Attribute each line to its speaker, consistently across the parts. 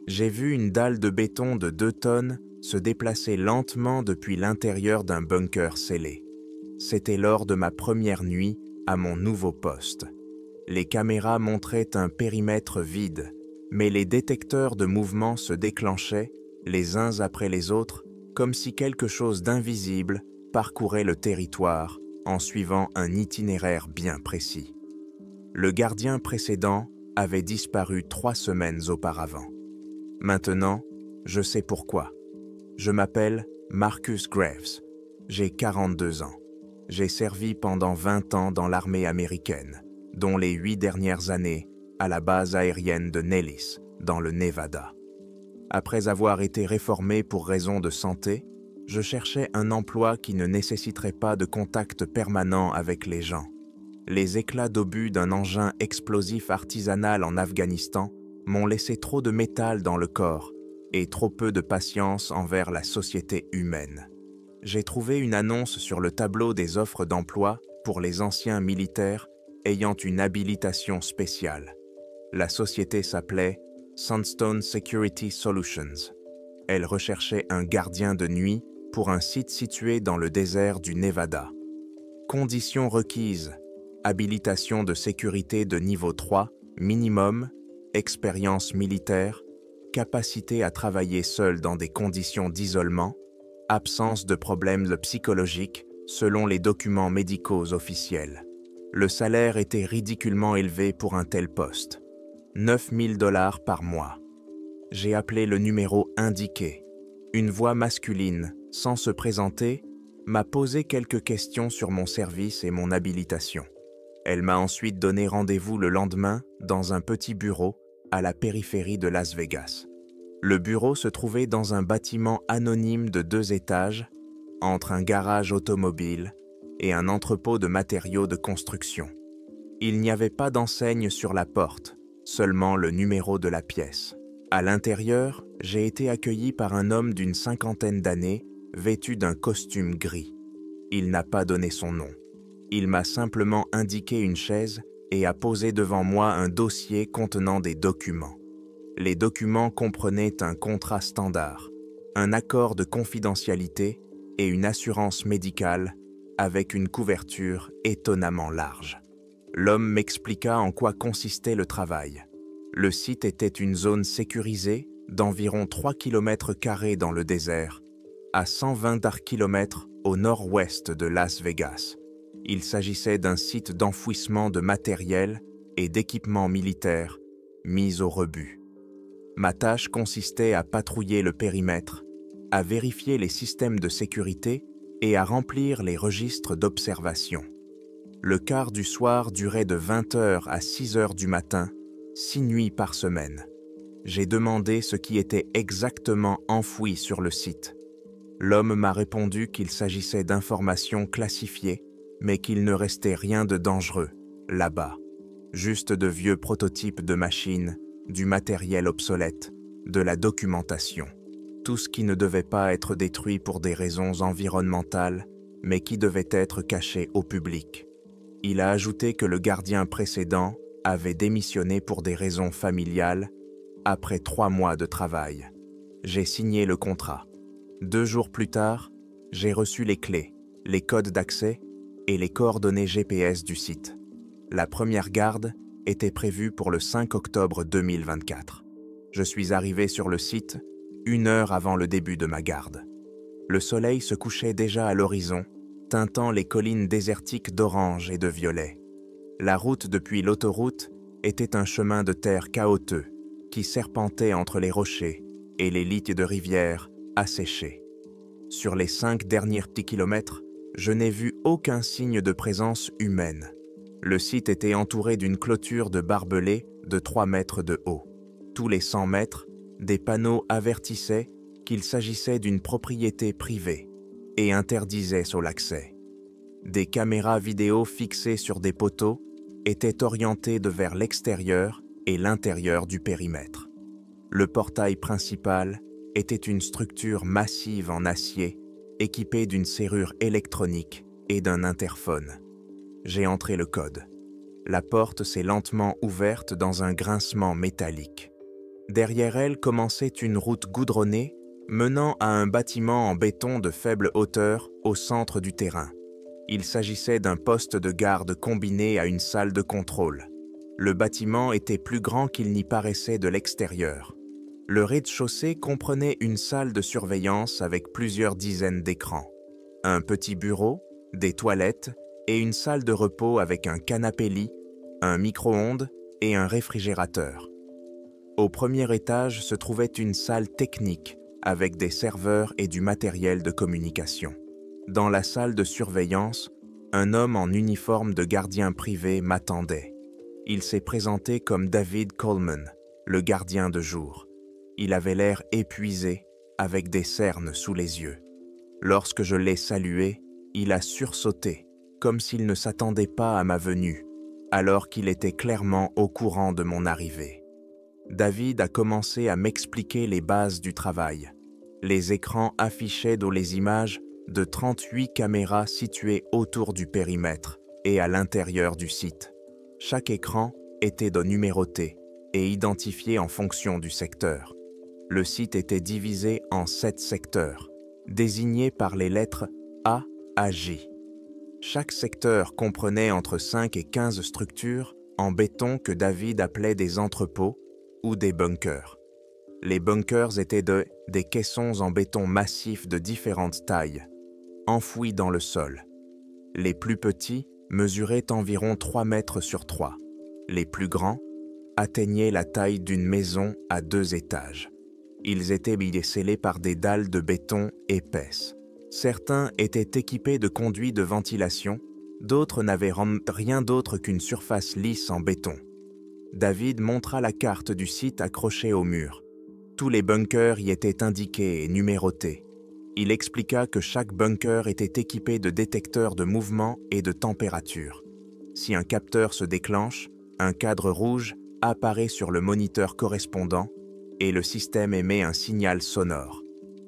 Speaker 1: J'ai vu une dalle de béton de 2 tonnes se déplacer lentement depuis l'intérieur d'un bunker scellé. C'était lors de ma première nuit à mon nouveau poste. Les caméras montraient un périmètre vide, mais les détecteurs de mouvement se déclenchaient, les uns après les autres, comme si quelque chose d'invisible parcourait le territoire en suivant un itinéraire bien précis. Le gardien précédent avait disparu 3 semaines auparavant. Maintenant, je sais pourquoi. Je m'appelle Marcus Graves. J'ai 42 ans. J'ai servi pendant 20 ans dans l'armée américaine, dont les 8 dernières années à la base aérienne de Nellis, dans le Nevada. Après avoir été réformé pour raisons de santé, je cherchais un emploi qui ne nécessiterait pas de contact permanent avec les gens. Les éclats d'obus d'un engin explosif artisanal en Afghanistan m'ont laissé trop de métal dans le corps et trop peu de patience envers la société humaine. J'ai trouvé une annonce sur le tableau des offres d'emploi pour les anciens militaires ayant une habilitation spéciale. La société s'appelait Sunstone Security Solutions. Elle recherchait un gardien de nuit pour un site situé dans le désert du Nevada. Conditions requises: habilitation de sécurité de niveau 3, minimum, expérience militaire, capacité à travailler seul dans des conditions d'isolement, absence de problèmes psychologiques selon les documents médicaux officiels. Le salaire était ridiculement élevé pour un tel poste. 9 000 $ par mois. J'ai appelé le numéro indiqué. Une voix masculine, sans se présenter, m'a posé quelques questions sur mon service et mon habilitation. Elle m'a ensuite donné rendez-vous le lendemain dans un petit bureau à la périphérie de Las Vegas. Le bureau se trouvait dans un bâtiment anonyme de 2 étages, entre un garage automobile et un entrepôt de matériaux de construction. Il n'y avait pas d'enseigne sur la porte, seulement le numéro de la pièce. À l'intérieur, j'ai été accueilli par un homme d'une 50aine d'années, vêtu d'un costume gris. Il n'a pas donné son nom. Il m'a simplement indiqué une chaise et a posé devant moi un dossier contenant des documents. Les documents comprenaient un contrat standard, un accord de confidentialité et une assurance médicale avec une couverture étonnamment large. L'homme m'expliqua en quoi consistait le travail. Le site était une zone sécurisée d'environ 3 km² dans le désert, à 120 km au nord-ouest de Las Vegas. Il s'agissait d'un site d'enfouissement de matériel et d'équipements militaires mis au rebut. Ma tâche consistait à patrouiller le périmètre, à vérifier les systèmes de sécurité et à remplir les registres d'observation. Le quart du soir durait de 20 h à 6 h du matin, 6 nuits par semaine. J'ai demandé ce qui était exactement enfoui sur le site. L'homme m'a répondu qu'il s'agissait d'informations classifiées, mais qu'il ne restait rien de dangereux, là-bas. Juste de vieux prototypes de machines, du matériel obsolète, de la documentation. Tout ce qui ne devait pas être détruit pour des raisons environnementales, mais qui devait être caché au public. Il a ajouté que le gardien précédent avait démissionné pour des raisons familiales après 3 mois de travail. J'ai signé le contrat. 2 jours plus tard, j'ai reçu les clés, les codes d'accès et les coordonnées GPS du site. La première garde était prévue pour le 5 octobre 2024. Je suis arrivé sur le site 1 heure avant le début de ma garde. Le soleil se couchait déjà à l'horizon, teintant les collines désertiques d'orange et de violet. La route depuis l'autoroute était un chemin de terre chaotique qui serpentait entre les rochers et les lits de rivière asséchés. Sur les 5 derniers petits kilomètres, je n'ai vu aucun signe de présence humaine. Le site était entouré d'une clôture de barbelés de 3 mètres de haut. Tous les 100 mètres, des panneaux avertissaient qu'il s'agissait d'une propriété privée et interdisaient son accès. Des caméras vidéo fixées sur des poteaux étaient orientées vers l'extérieur et l'intérieur du périmètre. Le portail principal était une structure massive en acier équipée d'une serrure électronique et d'un interphone. J'ai entré le code. La porte s'est lentement ouverte dans un grincement métallique. Derrière elle commençait une route goudronnée menant à un bâtiment en béton de faible hauteur au centre du terrain. Il s'agissait d'un poste de garde combiné à une salle de contrôle. Le bâtiment était plus grand qu'il n'y paraissait de l'extérieur. Le rez-de-chaussée comprenait une salle de surveillance avec plusieurs dizaines d'écrans, un petit bureau, des toilettes et une salle de repos avec un canapé-lit, un micro-ondes et un réfrigérateur. Au premier étage se trouvait une salle technique avec des serveurs et du matériel de communication. Dans la salle de surveillance, un homme en uniforme de gardien privé m'attendait. Il s'est présenté comme David Coleman, le gardien de jour. Il avait l'air épuisé, avec des cernes sous les yeux. Lorsque je l'ai salué, il a sursauté, comme s'il ne s'attendait pas à ma venue, alors qu'il était clairement au courant de mon arrivée. David a commencé à m'expliquer les bases du travail. Les écrans affichaient dans les images de 38 caméras situées autour du périmètre et à l'intérieur du site. Chaque écran était numéroté et identifié en fonction du secteur. Le site était divisé en 7 secteurs, désignés par les lettres A à J. Chaque secteur comprenait entre 5 et 15 structures en béton que David appelait des entrepôts ou des bunkers. Les bunkers étaient des caissons en béton massif de différentes tailles, enfouis dans le sol. Les plus petits mesuraient environ 3 mètres sur 3. Les plus grands atteignaient la taille d'une maison à 2 étages. Ils étaient scellés par des dalles de béton épaisses. Certains étaient équipés de conduits de ventilation, d'autres n'avaient rien d'autre qu'une surface lisse en béton. David montra la carte du site accrochée au mur. Tous les bunkers y étaient indiqués et numérotés. Il expliqua que chaque bunker était équipé de détecteurs de mouvement et de température. Si un capteur se déclenche, un cadre rouge apparaît sur le moniteur correspondant et le système émet un signal sonore.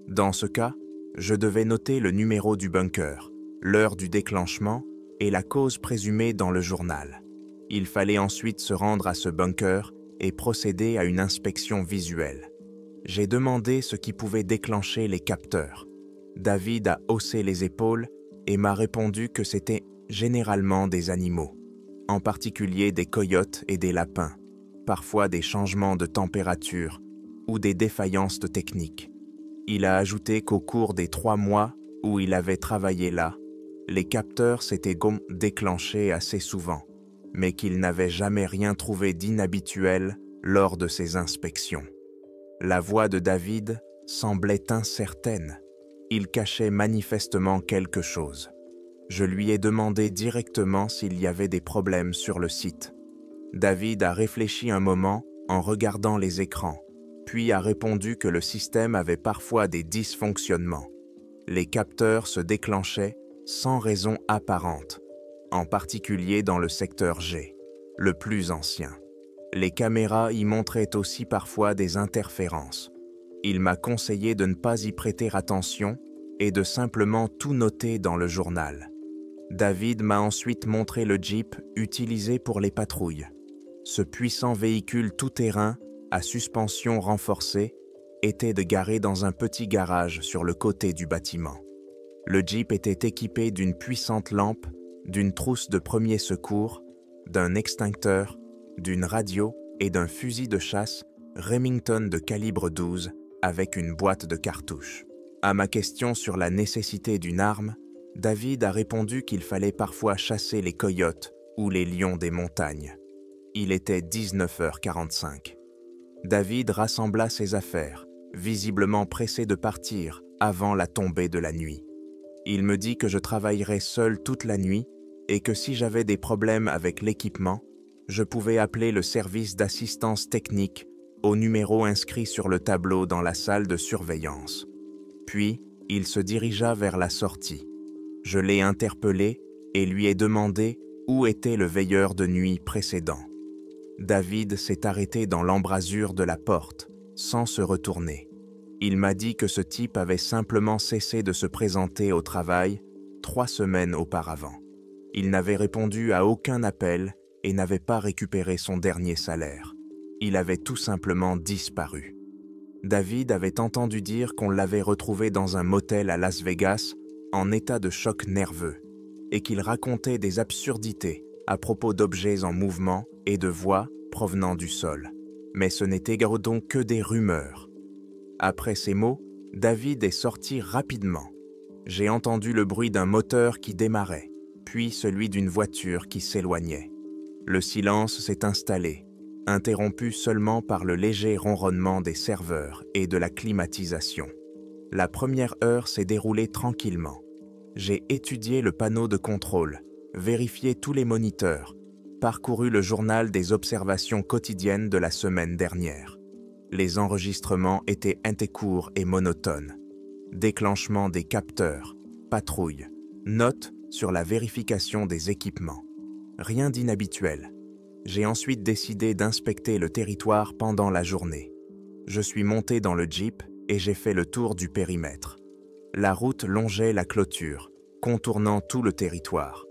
Speaker 1: Dans ce cas, je devais noter le numéro du bunker, l'heure du déclenchement et la cause présumée dans le journal. Il fallait ensuite se rendre à ce bunker et procéder à une inspection visuelle. J'ai demandé ce qui pouvait déclencher les capteurs. David a haussé les épaules et m'a répondu que c'était généralement des animaux, en particulier des coyotes et des lapins, parfois des changements de température ou des défaillances techniques. Il a ajouté qu'au cours des 3 mois où il avait travaillé là, les capteurs s'étaient déclenchés assez souvent, mais qu'il n'avait jamais rien trouvé d'inhabituel lors de ses inspections. La voix de David semblait incertaine. Il cachait manifestement quelque chose. Je lui ai demandé directement s'il y avait des problèmes sur le site. David a réfléchi un moment en regardant les écrans, puis a répondu que le système avait parfois des dysfonctionnements. Les capteurs se déclenchaient sans raison apparente, en particulier dans le secteur G, le plus ancien. Les caméras y montraient aussi parfois des interférences. Il m'a conseillé de ne pas y prêter attention et de simplement tout noter dans le journal. David m'a ensuite montré le Jeep utilisé pour les patrouilles. Ce puissant véhicule tout-terrain à suspension renforcée était garé dans un petit garage sur le côté du bâtiment. Le Jeep était équipé d'une puissante lampe, d'une trousse de premier secours, d'un extincteur, d'une radio et d'un fusil de chasse Remington de calibre 12 avec une boîte de cartouches. À ma question sur la nécessité d'une arme, David a répondu qu'il fallait parfois chasser les coyotes ou les lions des montagnes. Il était 19h45. David rassembla ses affaires, visiblement pressé de partir avant la tombée de la nuit. Il me dit que je travaillerais seul toute la nuit et que si j'avais des problèmes avec l'équipement, je pouvais appeler le service d'assistance technique au numéro inscrit sur le tableau dans la salle de surveillance. Puis, il se dirigea vers la sortie. Je l'ai interpellé et lui ai demandé où était le veilleur de nuit précédent. David s'est arrêté dans l'embrasure de la porte, sans se retourner. Il m'a dit que ce type avait simplement cessé de se présenter au travail 3 semaines auparavant. Il n'avait répondu à aucun appel et n'avait pas récupéré son dernier salaire. Il avait tout simplement disparu. David avait entendu dire qu'on l'avait retrouvé dans un motel à Las Vegas en état de choc nerveux et qu'il racontait des absurdités à propos d'objets en mouvement et de voix provenant du sol. Mais ce n'était donc que des rumeurs. Après ces mots, David est sorti rapidement. J'ai entendu le bruit d'un moteur qui démarrait, puis celui d'une voiture qui s'éloignait. Le silence s'est installé, interrompu seulement par le léger ronronnement des serveurs et de la climatisation. La première heure s'est déroulée tranquillement. J'ai étudié le panneau de contrôle, vérifié tous les moniteurs, parcouru le journal des observations quotidiennes de la semaine dernière. Les enregistrements étaient courts et monotones. Déclenchement des capteurs, patrouille, notes sur la vérification des équipements. Rien d'inhabituel. J'ai ensuite décidé d'inspecter le territoire pendant la journée. Je suis monté dans le Jeep et j'ai fait le tour du périmètre. La route longeait la clôture, contournant tout le territoire.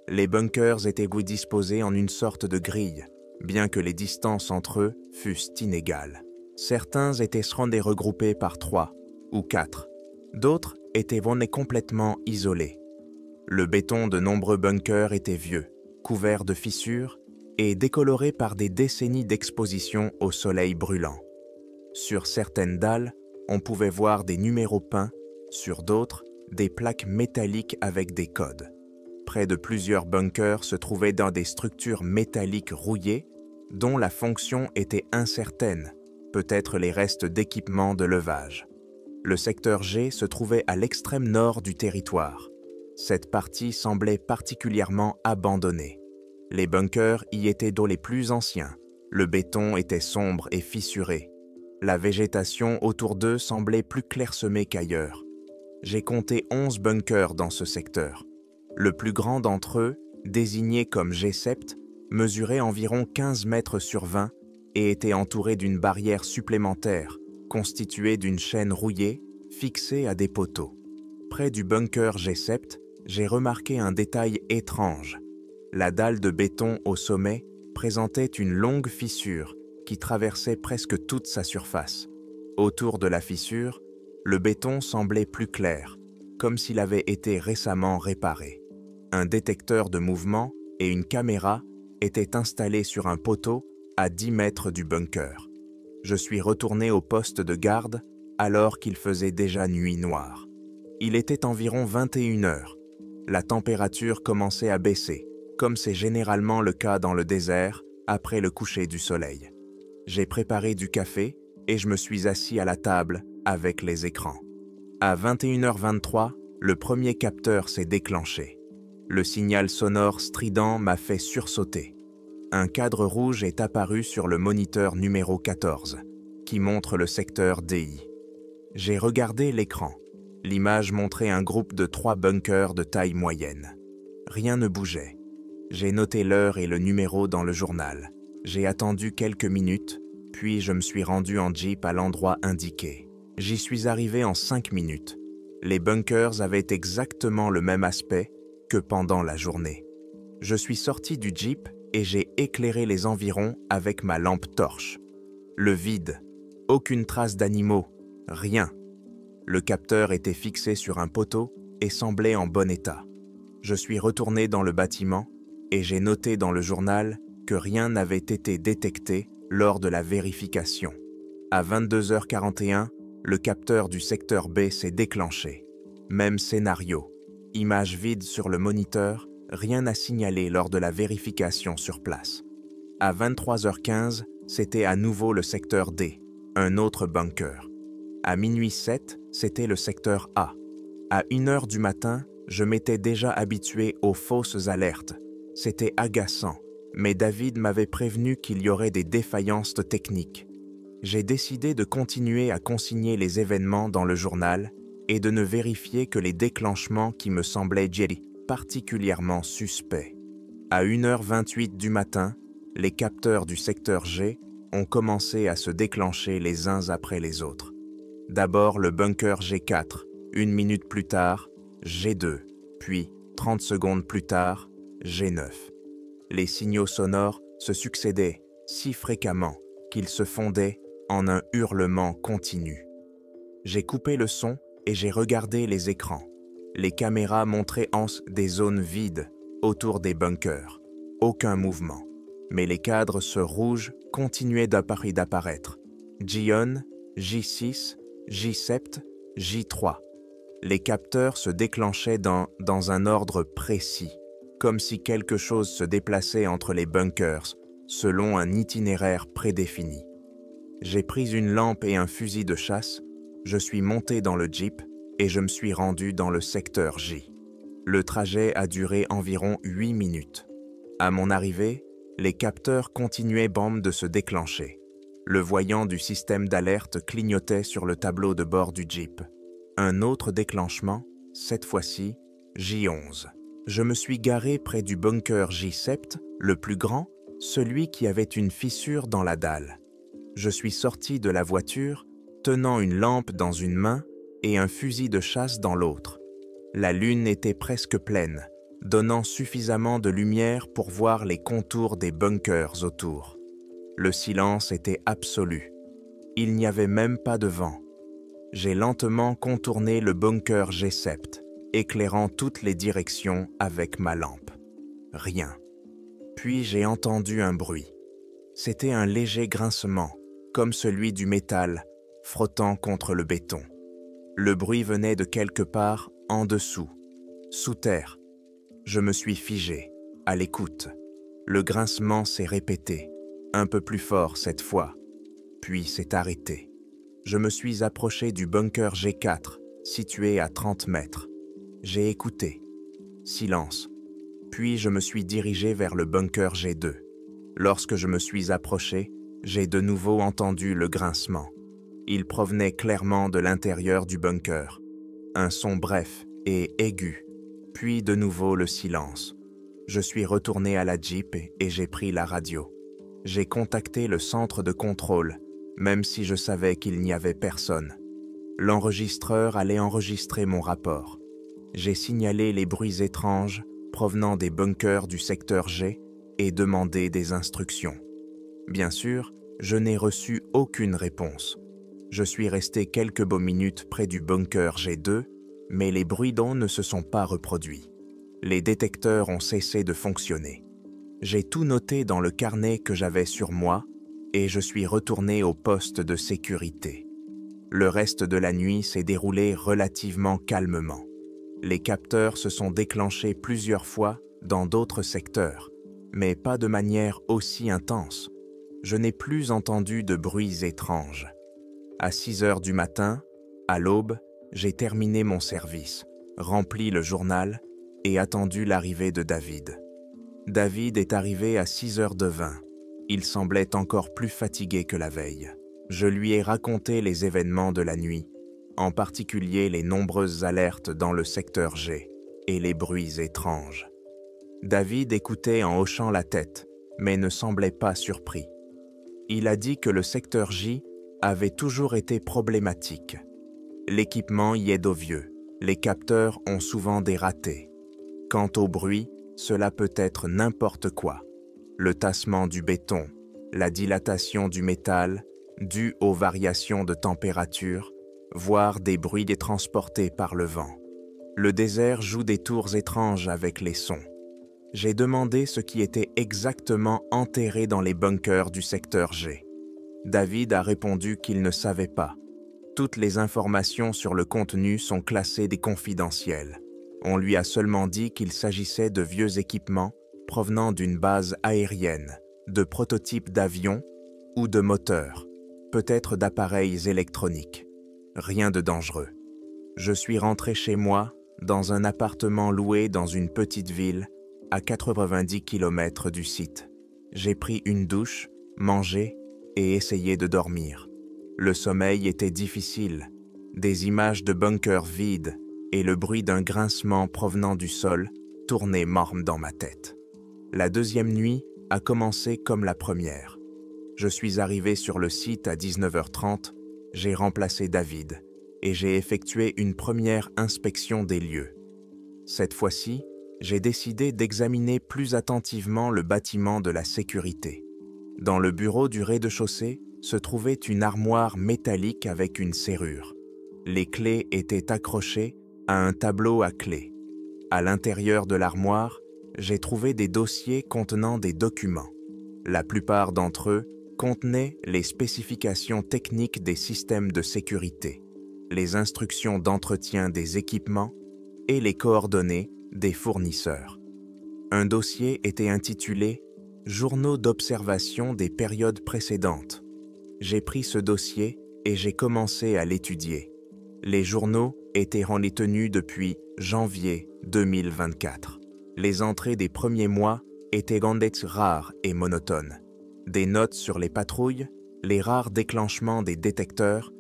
Speaker 1: Les bunkers étaient disposés en une sorte de grille, bien que les distances entre eux fussent inégales. Certains étaient regroupés par 3 ou 4. D'autres étaient complètement isolés. Le béton de nombreux bunkers était vieux, couvert de fissures et décoloré par des décennies d'exposition au soleil brûlant. Sur certaines dalles, on pouvait voir des numéros peints, sur d'autres, des plaques métalliques avec des codes. Près de plusieurs bunkers se trouvaient dans des structures métalliques rouillées, dont la fonction était incertaine, peut-être les restes d'équipements de levage. Le secteur G se trouvait à l'extrême nord du territoire. Cette partie semblait particulièrement abandonnée. Les bunkers y étaient les plus anciens. Le béton était sombre et fissuré. La végétation autour d'eux semblait plus clairsemée qu'ailleurs. J'ai compté 11 bunkers dans ce secteur. Le plus grand d'entre eux, désigné comme G7, mesurait environ 15 mètres sur 20 et était entouré d'une barrière supplémentaire, constituée d'une chaîne rouillée, fixée à des poteaux. Près du bunker G7, j'ai remarqué un détail étrange. La dalle de béton au sommet présentait une longue fissure qui traversait presque toute sa surface. Autour de la fissure, le béton semblait plus clair, comme s'il avait été récemment réparé. Un détecteur de mouvement et une caméra étaient installés sur un poteau à 10 mètres du bunker. Je suis retourné au poste de garde alors qu'il faisait déjà nuit noire. Il était environ 21 heures. La température commençait à baisser, comme c'est généralement le cas dans le désert après le coucher du soleil. J'ai préparé du café et je me suis assis à la table avec les écrans. À 21h23, le premier capteur s'est déclenché. Le signal sonore strident m'a fait sursauter. Un cadre rouge est apparu sur le moniteur numéro 14, qui montre le secteur DI. J'ai regardé l'écran. L'image montrait un groupe de 3 bunkers de taille moyenne. Rien ne bougeait. J'ai noté l'heure et le numéro dans le journal. J'ai attendu quelques minutes, puis je me suis rendu en Jeep à l'endroit indiqué. J'y suis arrivé en 5 minutes. Les bunkers avaient exactement le même aspect que pendant la journée. Je suis sorti du Jeep et j'ai éclairé les environs avec ma lampe torche. Le vide, aucune trace d'animaux, rien. Le capteur était fixé sur un poteau et semblait en bon état. Je suis retourné dans le bâtiment et j'ai noté dans le journal que rien n'avait été détecté lors de la vérification. À 22h41, le capteur du secteur B s'est déclenché. Même scénario. Image vide sur le moniteur, rien à signaler lors de la vérification sur place. À 23h15, c'était à nouveau le secteur D, un autre bunker. À minuit 7, c'était le secteur A. À 1h du matin, je m'étais déjà habitué aux fausses alertes. C'était agaçant, mais David m'avait prévenu qu'il y aurait des défaillances techniques. J'ai décidé de continuer à consigner les événements dans le journal et de ne vérifier que les déclenchements qui me semblaient particulièrement suspects. À 1h28 du matin, les capteurs du secteur G ont commencé à se déclencher les uns après les autres. D'abord le bunker G4, 1 minute plus tard, G2, puis 30 secondes plus tard, G9. Les signaux sonores se succédaient si fréquemment qu'il se fondait en un hurlement continu. J'ai coupé le son et j'ai regardé les écrans. Les caméras montraient des zones vides autour des bunkers. Aucun mouvement. Mais les cadres sur rouge continuaient d'apparaître. J1, J6, J7, J3. Les capteurs se déclenchaient dans un ordre précis, comme si quelque chose se déplaçait entre les bunkers, selon un itinéraire prédéfini. J'ai pris une lampe et un fusil de chasse, je suis monté dans le Jeep et je me suis rendu dans le secteur J. Le trajet a duré environ 8 minutes. À mon arrivée, les capteurs continuaient de se déclencher. Le voyant du système d'alerte clignotait sur le tableau de bord du Jeep. Un autre déclenchement, cette fois-ci, J11. Je me suis garé près du bunker J7, le plus grand, celui qui avait une fissure dans la dalle. Je suis sorti de la voiture, tenant une lampe dans une main et un fusil de chasse dans l'autre. La lune était presque pleine, donnant suffisamment de lumière pour voir les contours des bunkers autour. Le silence était absolu. Il n'y avait même pas de vent. J'ai lentement contourné le bunker G7, éclairant toutes les directions avec ma lampe. Rien. Puis j'ai entendu un bruit. C'était un léger grincement, comme celui du métal, frottant contre le béton. Le bruit venait de quelque part en dessous, sous terre. Je me suis figé, à l'écoute. Le grincement s'est répété, un peu plus fort cette fois, puis s'est arrêté. Je me suis approché du bunker G4, situé à 30 mètres. J'ai écouté. Silence. Puis je me suis dirigé vers le bunker G2. Lorsque je me suis approché, j'ai de nouveau entendu le grincement. Il provenait clairement de l'intérieur du bunker. Un son bref et aigu, puis de nouveau le silence. Je suis retourné à la Jeep et j'ai pris la radio. J'ai contacté le centre de contrôle, même si je savais qu'il n'y avait personne. L'enregistreur allait enregistrer mon rapport. J'ai signalé les bruits étranges provenant des bunkers du secteur G et demandé des instructions. Bien sûr, je n'ai reçu aucune réponse. Je suis resté quelques minutes près du bunker G2, mais les bruits d'eau ne se sont pas reproduits. Les détecteurs ont cessé de fonctionner. J'ai tout noté dans le carnet que j'avais sur moi et je suis retourné au poste de sécurité. Le reste de la nuit s'est déroulé relativement calmement. Les capteurs se sont déclenchés plusieurs fois dans d'autres secteurs, mais pas de manière aussi intense. Je n'ai plus entendu de bruits étranges. À 6 heures du matin, à l'aube, j'ai terminé mon service, rempli le journal et attendu l'arrivée de David. David est arrivé à 6h20. Il semblait encore plus fatigué que la veille. Je lui ai raconté les événements de la nuit, en particulier les nombreuses alertes dans le secteur G et les bruits étranges. David écoutait en hochant la tête, mais ne semblait pas surpris. Il a dit que le secteur J avait toujours été problématique. L'équipement y est d'ovieux, les capteurs ont souvent des ratés. Quant au bruit, cela peut être n'importe quoi. Le tassement du béton, la dilatation du métal, due aux variations de température, voire des bruits transportés par le vent. Le désert joue des tours étranges avec les sons. J'ai demandé ce qui était exactement enterré dans les bunkers du secteur G. David a répondu qu'il ne savait pas. Toutes les informations sur le contenu sont classées des confidentielles. On lui a seulement dit qu'il s'agissait de vieux équipements provenant d'une base aérienne, de prototypes d'avions ou de moteurs, peut-être d'appareils électroniques. Rien de dangereux. Je suis rentré chez moi, dans un appartement loué dans une petite ville, à 90 km du site. J'ai pris une douche, mangé et essayé de dormir. Le sommeil était difficile. Des images de bunkers vides et le bruit d'un grincement provenant du sol tournaient morne dans ma tête. La deuxième nuit a commencé comme la première. Je suis arrivé sur le site à 19h30, j'ai remplacé David et j'ai effectué une première inspection des lieux. Cette fois-ci, j'ai décidé d'examiner plus attentivement le bâtiment de la sécurité. Dans le bureau du rez-de-chaussée, se trouvait une armoire métallique avec une serrure. Les clés étaient accrochées à un tableau à clés. À l'intérieur de l'armoire, j'ai trouvé des dossiers contenant des documents. La plupart d'entre eux contenaient les spécifications techniques des systèmes de sécurité, les instructions d'entretien des équipements et les coordonnées des fournisseurs. Un dossier était intitulé « Journaux d'observation des périodes précédentes ». J'ai pris ce dossier et j'ai commencé à l'étudier. Les journaux étaient en tenue depuis janvier 2024. Les entrées des premiers mois étaient rares et monotones. Des notes sur les patrouilles, les rares déclenchements des détecteurs,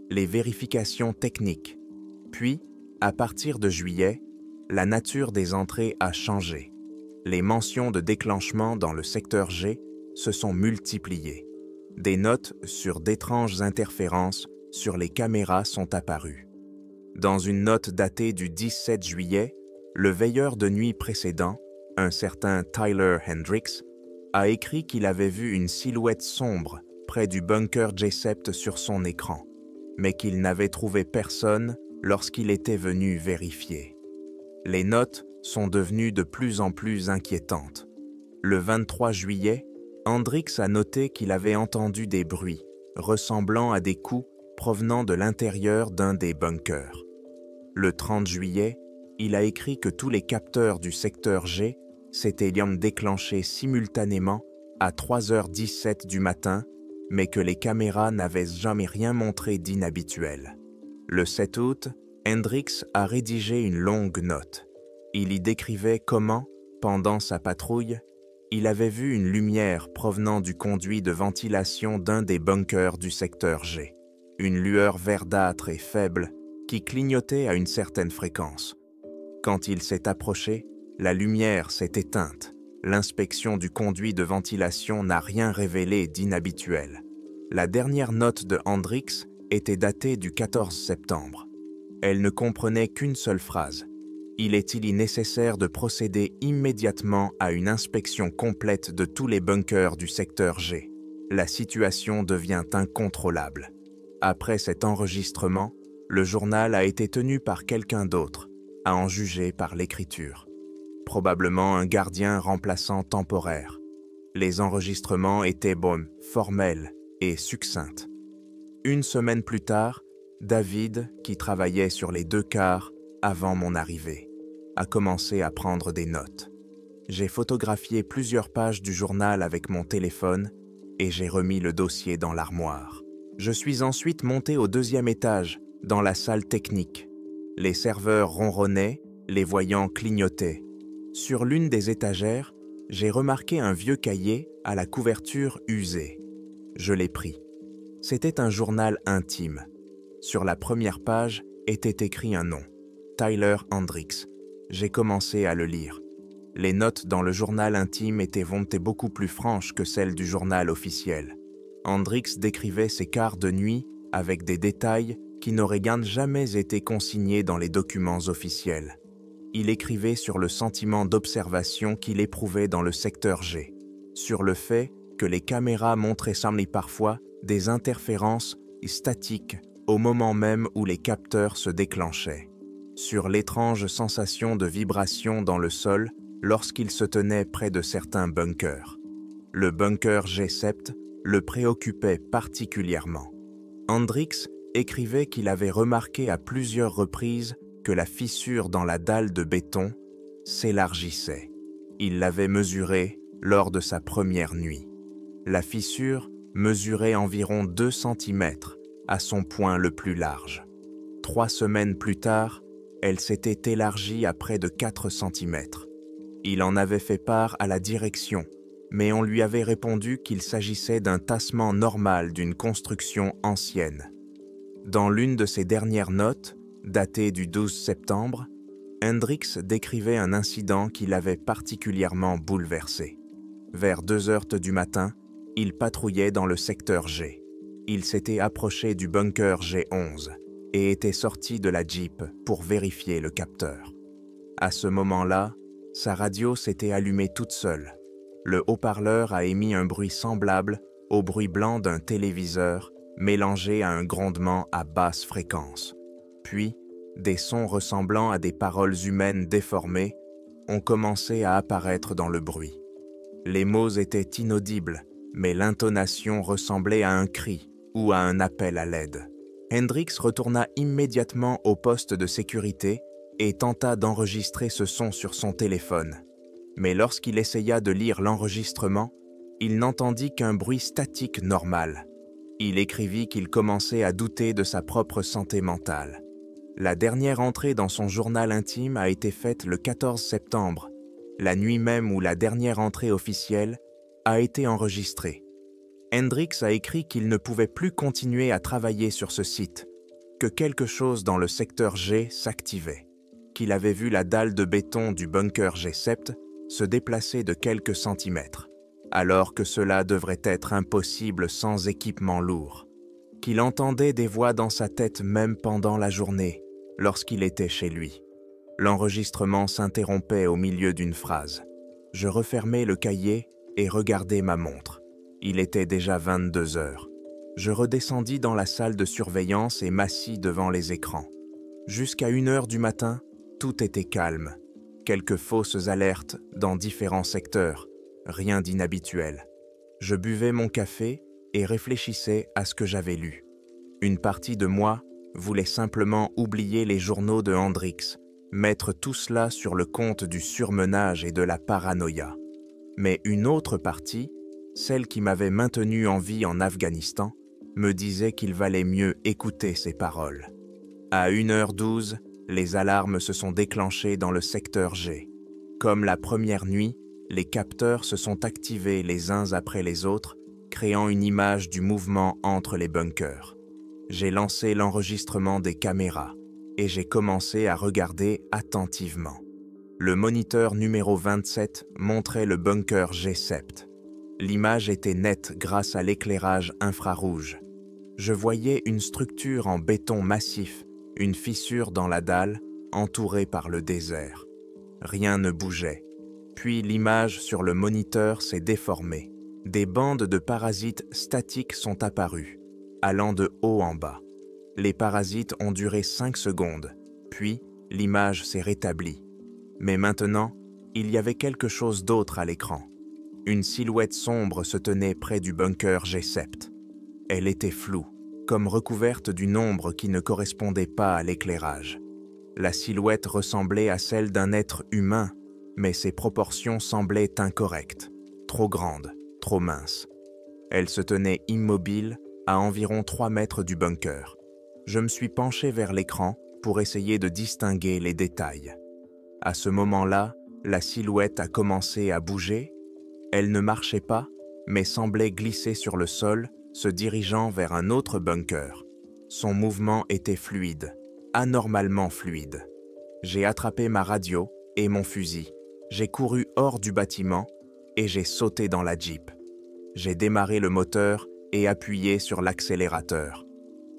Speaker 1: les vérifications techniques. Puis, à partir de juillet, la nature des entrées a changé. Les mentions de déclenchement dans le secteur G se sont multipliées. Des notes sur d'étranges interférences sur les caméras sont apparues. Dans une note datée du 17 juillet, le veilleur de nuit précédent, un certain Tyler Hendricks, a écrit qu'il avait vu une silhouette sombre près du bunker J-Sept sur son écran, mais qu'il n'avait trouvé personne lorsqu'il était venu vérifier. Les notes sont devenues de plus en plus inquiétantes. Le 23 juillet, Hendricks a noté qu'il avait entendu des bruits ressemblant à des coups provenant de l'intérieur d'un des bunkers. Le 30 juillet, il a écrit que tous les capteurs du secteur G s'étaient déclenchés simultanément à 3h17 du matin, mais que les caméras n'avaient jamais rien montré d'inhabituel. Le 7 août, Hendricks a rédigé une longue note. Il y décrivait comment, pendant sa patrouille, il avait vu une lumière provenant du conduit de ventilation d'un des bunkers du secteur G. Une lueur verdâtre et faible qui clignotait à une certaine fréquence. Quand il s'est approché, la lumière s'est éteinte. L'inspection du conduit de ventilation n'a rien révélé d'inhabituel. La dernière note de Hendricks était datée du 14 septembre. Elle ne comprenait qu'une seule phrase. Il est-il nécessaire de procéder immédiatement à une inspection complète de tous les bunkers du secteur G. La situation devient incontrôlable. Après cet enregistrement, le journal a été tenu par quelqu'un d'autre, à en juger par l'écriture. Probablement un gardien remplaçant temporaire. Les enregistrements étaient formels et succincts. Une semaine plus tard, David, qui travaillait sur les 2 quarts avant mon arrivée, a commencé à prendre des notes. J'ai photographié plusieurs pages du journal avec mon téléphone et j'ai remis le dossier dans l'armoire. Je suis ensuite monté au 2e étage, dans la salle technique. Les serveurs ronronnaient, les voyants clignotaient. Sur l'une des étagères, j'ai remarqué un vieux cahier à la couverture usée. Je l'ai pris. C'était un journal intime. Sur la première page était écrit un nom, Tyler Hendricks. J'ai commencé à le lire. Les notes dans le journal intime étaient beaucoup plus franches que celles du journal officiel. Hendricks décrivait ses quarts de nuit avec des détails qui n'auraient jamais été consignés dans les documents officiels. Il écrivait sur le sentiment d'observation qu'il éprouvait dans le secteur G, sur le fait que les caméras montraient parfois des interférences statiques au moment même où les capteurs se déclenchaient, sur l'étrange sensation de vibration dans le sol lorsqu'il se tenait près de certains bunkers. Le bunker J-Sept le préoccupait particulièrement. Hendricks écrivait qu'il avait remarqué à plusieurs reprises que la fissure dans la dalle de béton s'élargissait. Il l'avait mesurée lors de sa première nuit. La fissure mesurait environ 2 cm à son point le plus large. 3 semaines plus tard, elle s'était élargie à près de 4 cm. Il en avait fait part à la direction, mais on lui avait répondu qu'il s'agissait d'un tassement normal d'une construction ancienne. Dans l'une de ses dernières notes, datée du 12 septembre, Hendricks décrivait un incident qui l'avait particulièrement bouleversé. Vers 2h du matin, il patrouillait dans le secteur G. Il s'était approché du bunker G11 et était sorti de la Jeep pour vérifier le capteur. À ce moment-là, sa radio s'était allumée toute seule. Le haut-parleur a émis un bruit semblable au bruit blanc d'un téléviseur mélangé à un grondement à basse fréquence. Puis, des sons ressemblant à des paroles humaines déformées ont commencé à apparaître dans le bruit. Les mots étaient inaudibles, mais l'intonation ressemblait à un cri ou à un appel à l'aide. Hendrix retourna immédiatement au poste de sécurité et tenta d'enregistrer ce son sur son téléphone. Mais lorsqu'il essaya de lire l'enregistrement, il n'entendit qu'un bruit statique normal. Il écrivit qu'il commençait à douter de sa propre santé mentale. La dernière entrée dans son journal intime a été faite le 14 septembre, la nuit même où la dernière entrée officielle a été enregistrée. Hendrix a écrit qu'il ne pouvait plus continuer à travailler sur ce site, que quelque chose dans le secteur G s'activait, qu'il avait vu la dalle de béton du bunker G7 se déplacer de quelques centimètres, alors que cela devrait être impossible sans équipement lourd, qu'il entendait des voix dans sa tête même pendant la journée, lorsqu'il était chez lui. L'enregistrement s'interrompait au milieu d'une phrase. Je refermai le cahier et regardai ma montre. Il était déjà 22 heures. Je redescendis dans la salle de surveillance et m'assis devant les écrans. Jusqu'à 1 heure du matin, tout était calme. Quelques fausses alertes dans différents secteurs, rien d'inhabituel. Je buvais mon café et réfléchissais à ce que j'avais lu. Une partie de moi voulait simplement oublier les journaux de Hendrix, mettre tout cela sur le compte du surmenage et de la paranoïa. Mais une autre partie, celle qui m'avait maintenu en vie en Afghanistan, me disait qu'il valait mieux écouter ses paroles. À 1h12, les alarmes se sont déclenchées dans le secteur G. Comme la première nuit, les capteurs se sont activés les uns après les autres, créant une image du mouvement entre les bunkers. J'ai lancé l'enregistrement des caméras et j'ai commencé à regarder attentivement. Le moniteur numéro 27 montrait le bunker G7. L'image était nette grâce à l'éclairage infrarouge. Je voyais une structure en béton massif, une fissure dans la dalle, entourée par le désert. Rien ne bougeait. Puis l'image sur le moniteur s'est déformée. Des bandes de parasites statiques sont apparues, allant de haut en bas. Les parasites ont duré 5 secondes, puis l'image s'est rétablie. Mais maintenant, il y avait quelque chose d'autre à l'écran. Une silhouette sombre se tenait près du bunker G7. Elle était floue, comme recouverte d'une ombre qui ne correspondait pas à l'éclairage. La silhouette ressemblait à celle d'un être humain, mais ses proportions semblaient incorrectes, trop grandes, trop minces. Elle se tenait immobile à environ 3 mètres du bunker. Je me suis penché vers l'écran pour essayer de distinguer les détails. À ce moment-là, la silhouette a commencé à bouger. Elle ne marchait pas, mais semblait glisser sur le sol, se dirigeant vers un autre bunker. Son mouvement était fluide, anormalement fluide. J'ai attrapé ma radio et mon fusil. J'ai couru hors du bâtiment et j'ai sauté dans la Jeep. J'ai démarré le moteur et appuyé sur l'accélérateur.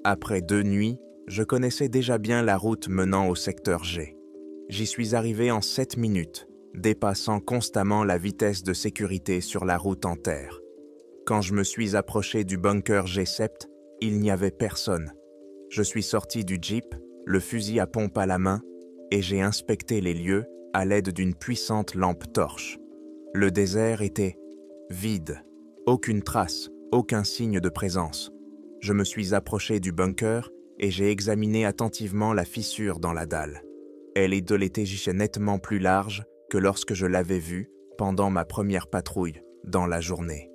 Speaker 1: Après 2 nuits, je connaissais déjà bien la route menant au secteur G. J'y suis arrivé en 7 minutes, dépassant constamment la vitesse de sécurité sur la route en terre. Quand je me suis approché du bunker G7, il n'y avait personne. Je suis sorti du Jeep, le fusil à pompe à la main, et j'ai inspecté les lieux à l'aide d'une puissante lampe torche. Le désert était vide, aucune trace, aucun signe de présence. Je me suis approché du bunker et j'ai examiné attentivement la fissure dans la dalle. Elle était nettement plus large que lorsque je l'avais vue pendant ma première patrouille dans la journée.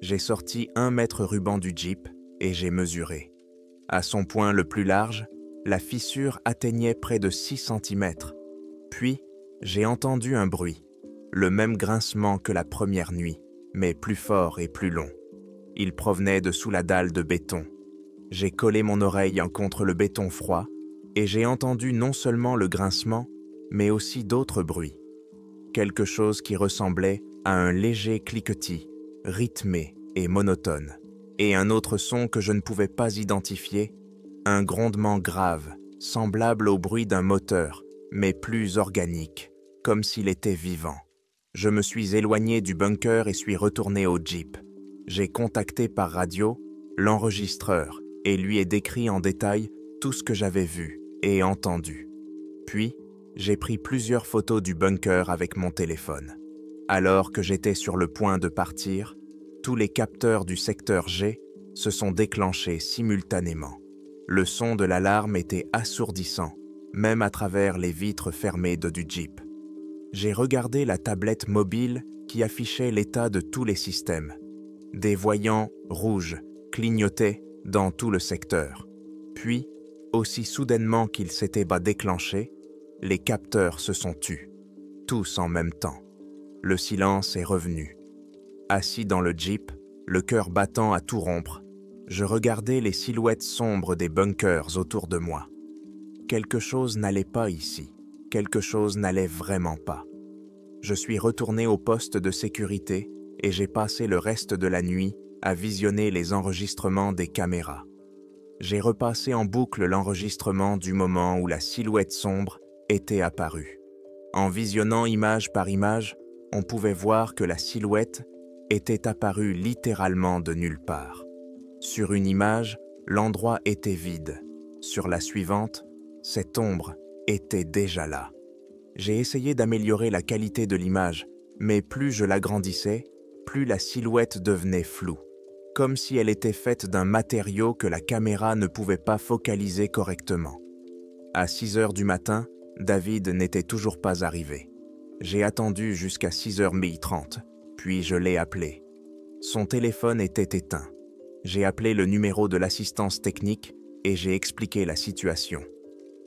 Speaker 1: J'ai sorti 1 mètre ruban du Jeep et j'ai mesuré. À son point le plus large, la fissure atteignait près de 6 cm. Puis, j'ai entendu un bruit, le même grincement que la première nuit, mais plus fort et plus long. Il provenait de sous la dalle de béton. J'ai collé mon oreille contre le béton froid et j'ai entendu non seulement le grincement, mais aussi d'autres bruits. Quelque chose qui ressemblait à un léger cliquetis, rythmé et monotone, et un autre son que je ne pouvais pas identifier, un grondement grave, semblable au bruit d'un moteur, mais plus organique, comme s'il était vivant. Je me suis éloigné du bunker et suis retourné au Jeep. J'ai contacté par radio l'enregistreur et lui ai décrit en détail tout ce que j'avais vu et entendu. Puis, j'ai pris plusieurs photos du bunker avec mon téléphone. Alors que j'étais sur le point de partir, tous les capteurs du secteur G se sont déclenchés simultanément. Le son de l'alarme était assourdissant, même à travers les vitres fermées du Jeep. J'ai regardé la tablette mobile qui affichait l'état de tous les systèmes. Des voyants rouges clignotaient dans tout le secteur. Puis, aussi soudainement qu'ils s'étaient déclenchés, les capteurs se sont tus, tous en même temps. Le silence est revenu. Assis dans le Jeep, le cœur battant à tout rompre, je regardais les silhouettes sombres des bunkers autour de moi. Quelque chose n'allait pas ici. Quelque chose n'allait vraiment pas. Je suis retourné au poste de sécurité et j'ai passé le reste de la nuit à visionner les enregistrements des caméras. J'ai repassé en boucle l'enregistrement du moment où la silhouette sombre était apparue. En visionnant image par image, on pouvait voir que la silhouette était apparue littéralement de nulle part. Sur une image, l'endroit était vide. Sur la suivante, cette ombre était déjà là. J'ai essayé d'améliorer la qualité de l'image, mais plus je l'agrandissais, plus la silhouette devenait floue, comme si elle était faite d'un matériau que la caméra ne pouvait pas focaliser correctement. À 6 heures du matin, David n'était toujours pas arrivé. J'ai attendu jusqu'à 6h30, puis je l'ai appelé. Son téléphone était éteint. J'ai appelé le numéro de l'assistance technique et j'ai expliqué la situation.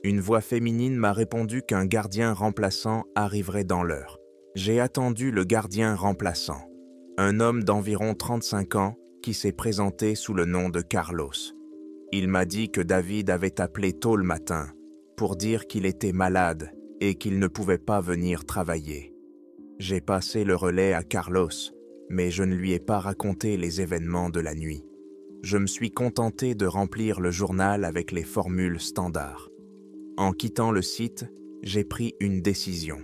Speaker 1: Une voix féminine m'a répondu qu'un gardien remplaçant arriverait dans l'heure. J'ai attendu le gardien remplaçant, un homme d'environ 35 ans qui s'est présenté sous le nom de Carlos. Il m'a dit que David avait appelé tôt le matin pour dire qu'il était malade et qu'il ne pouvait pas venir travailler. J'ai passé le relais à Carlos, mais je ne lui ai pas raconté les événements de la nuit. Je me suis contenté de remplir le journal avec les formules standards. En quittant le site, j'ai pris une décision.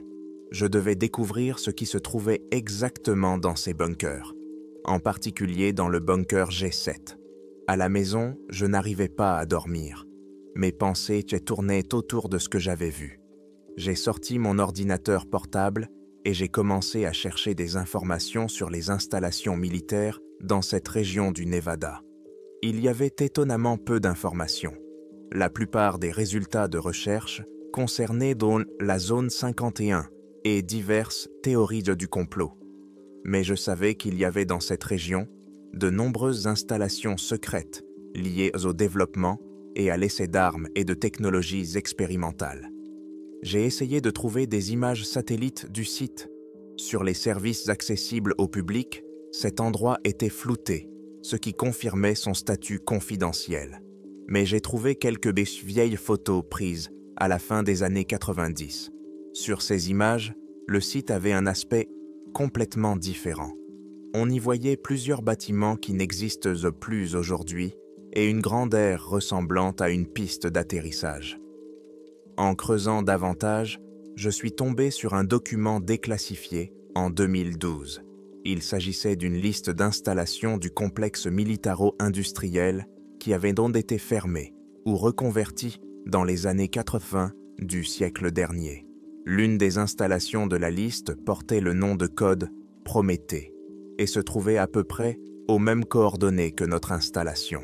Speaker 1: Je devais découvrir ce qui se trouvait exactement dans ces bunkers, en particulier dans le bunker G7. À la maison, je n'arrivais pas à dormir. Mes pensées tournaient autour de ce que j'avais vu. J'ai sorti mon ordinateur portable et j'ai commencé à chercher des informations sur les installations militaires dans cette région du Nevada. Il y avait étonnamment peu d'informations. La plupart des résultats de recherche concernaient la zone 51 et diverses théories du complot. Mais je savais qu'il y avait dans cette région de nombreuses installations secrètes liées au développement et à l'essai d'armes et de technologies expérimentales. J'ai essayé de trouver des images satellites du site. Sur les services accessibles au public, cet endroit était flouté, ce qui confirmait son statut confidentiel. Mais j'ai trouvé quelques vieilles photos prises à la fin des années 90. Sur ces images, le site avait un aspect complètement différent. On y voyait plusieurs bâtiments qui n'existent plus aujourd'hui et une grande aire ressemblant à une piste d'atterrissage. En creusant davantage, je suis tombé sur un document déclassifié en 2012. Il s'agissait d'une liste d'installations du complexe militaro-industriel qui avait donc été fermée ou reconvertie dans les années 80 du siècle dernier. L'une des installations de la liste portait le nom de code Prométhée et se trouvait à peu près aux mêmes coordonnées que notre installation.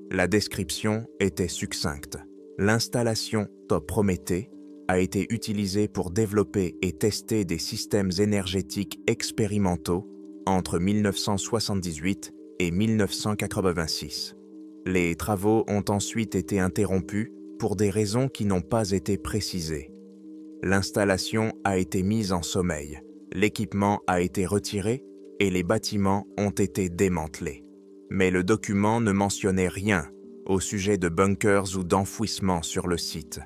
Speaker 1: La description était succincte. L'installation Prométhée a été utilisée pour développer et tester des systèmes énergétiques expérimentaux entre 1978 et 1986. Les travaux ont ensuite été interrompus pour des raisons qui n'ont pas été précisées. L'installation a été mise en sommeil, l'équipement a été retiré et les bâtiments ont été démantelés. Mais le document ne mentionnait rien au sujet de bunkers ou d'enfouissements sur le site.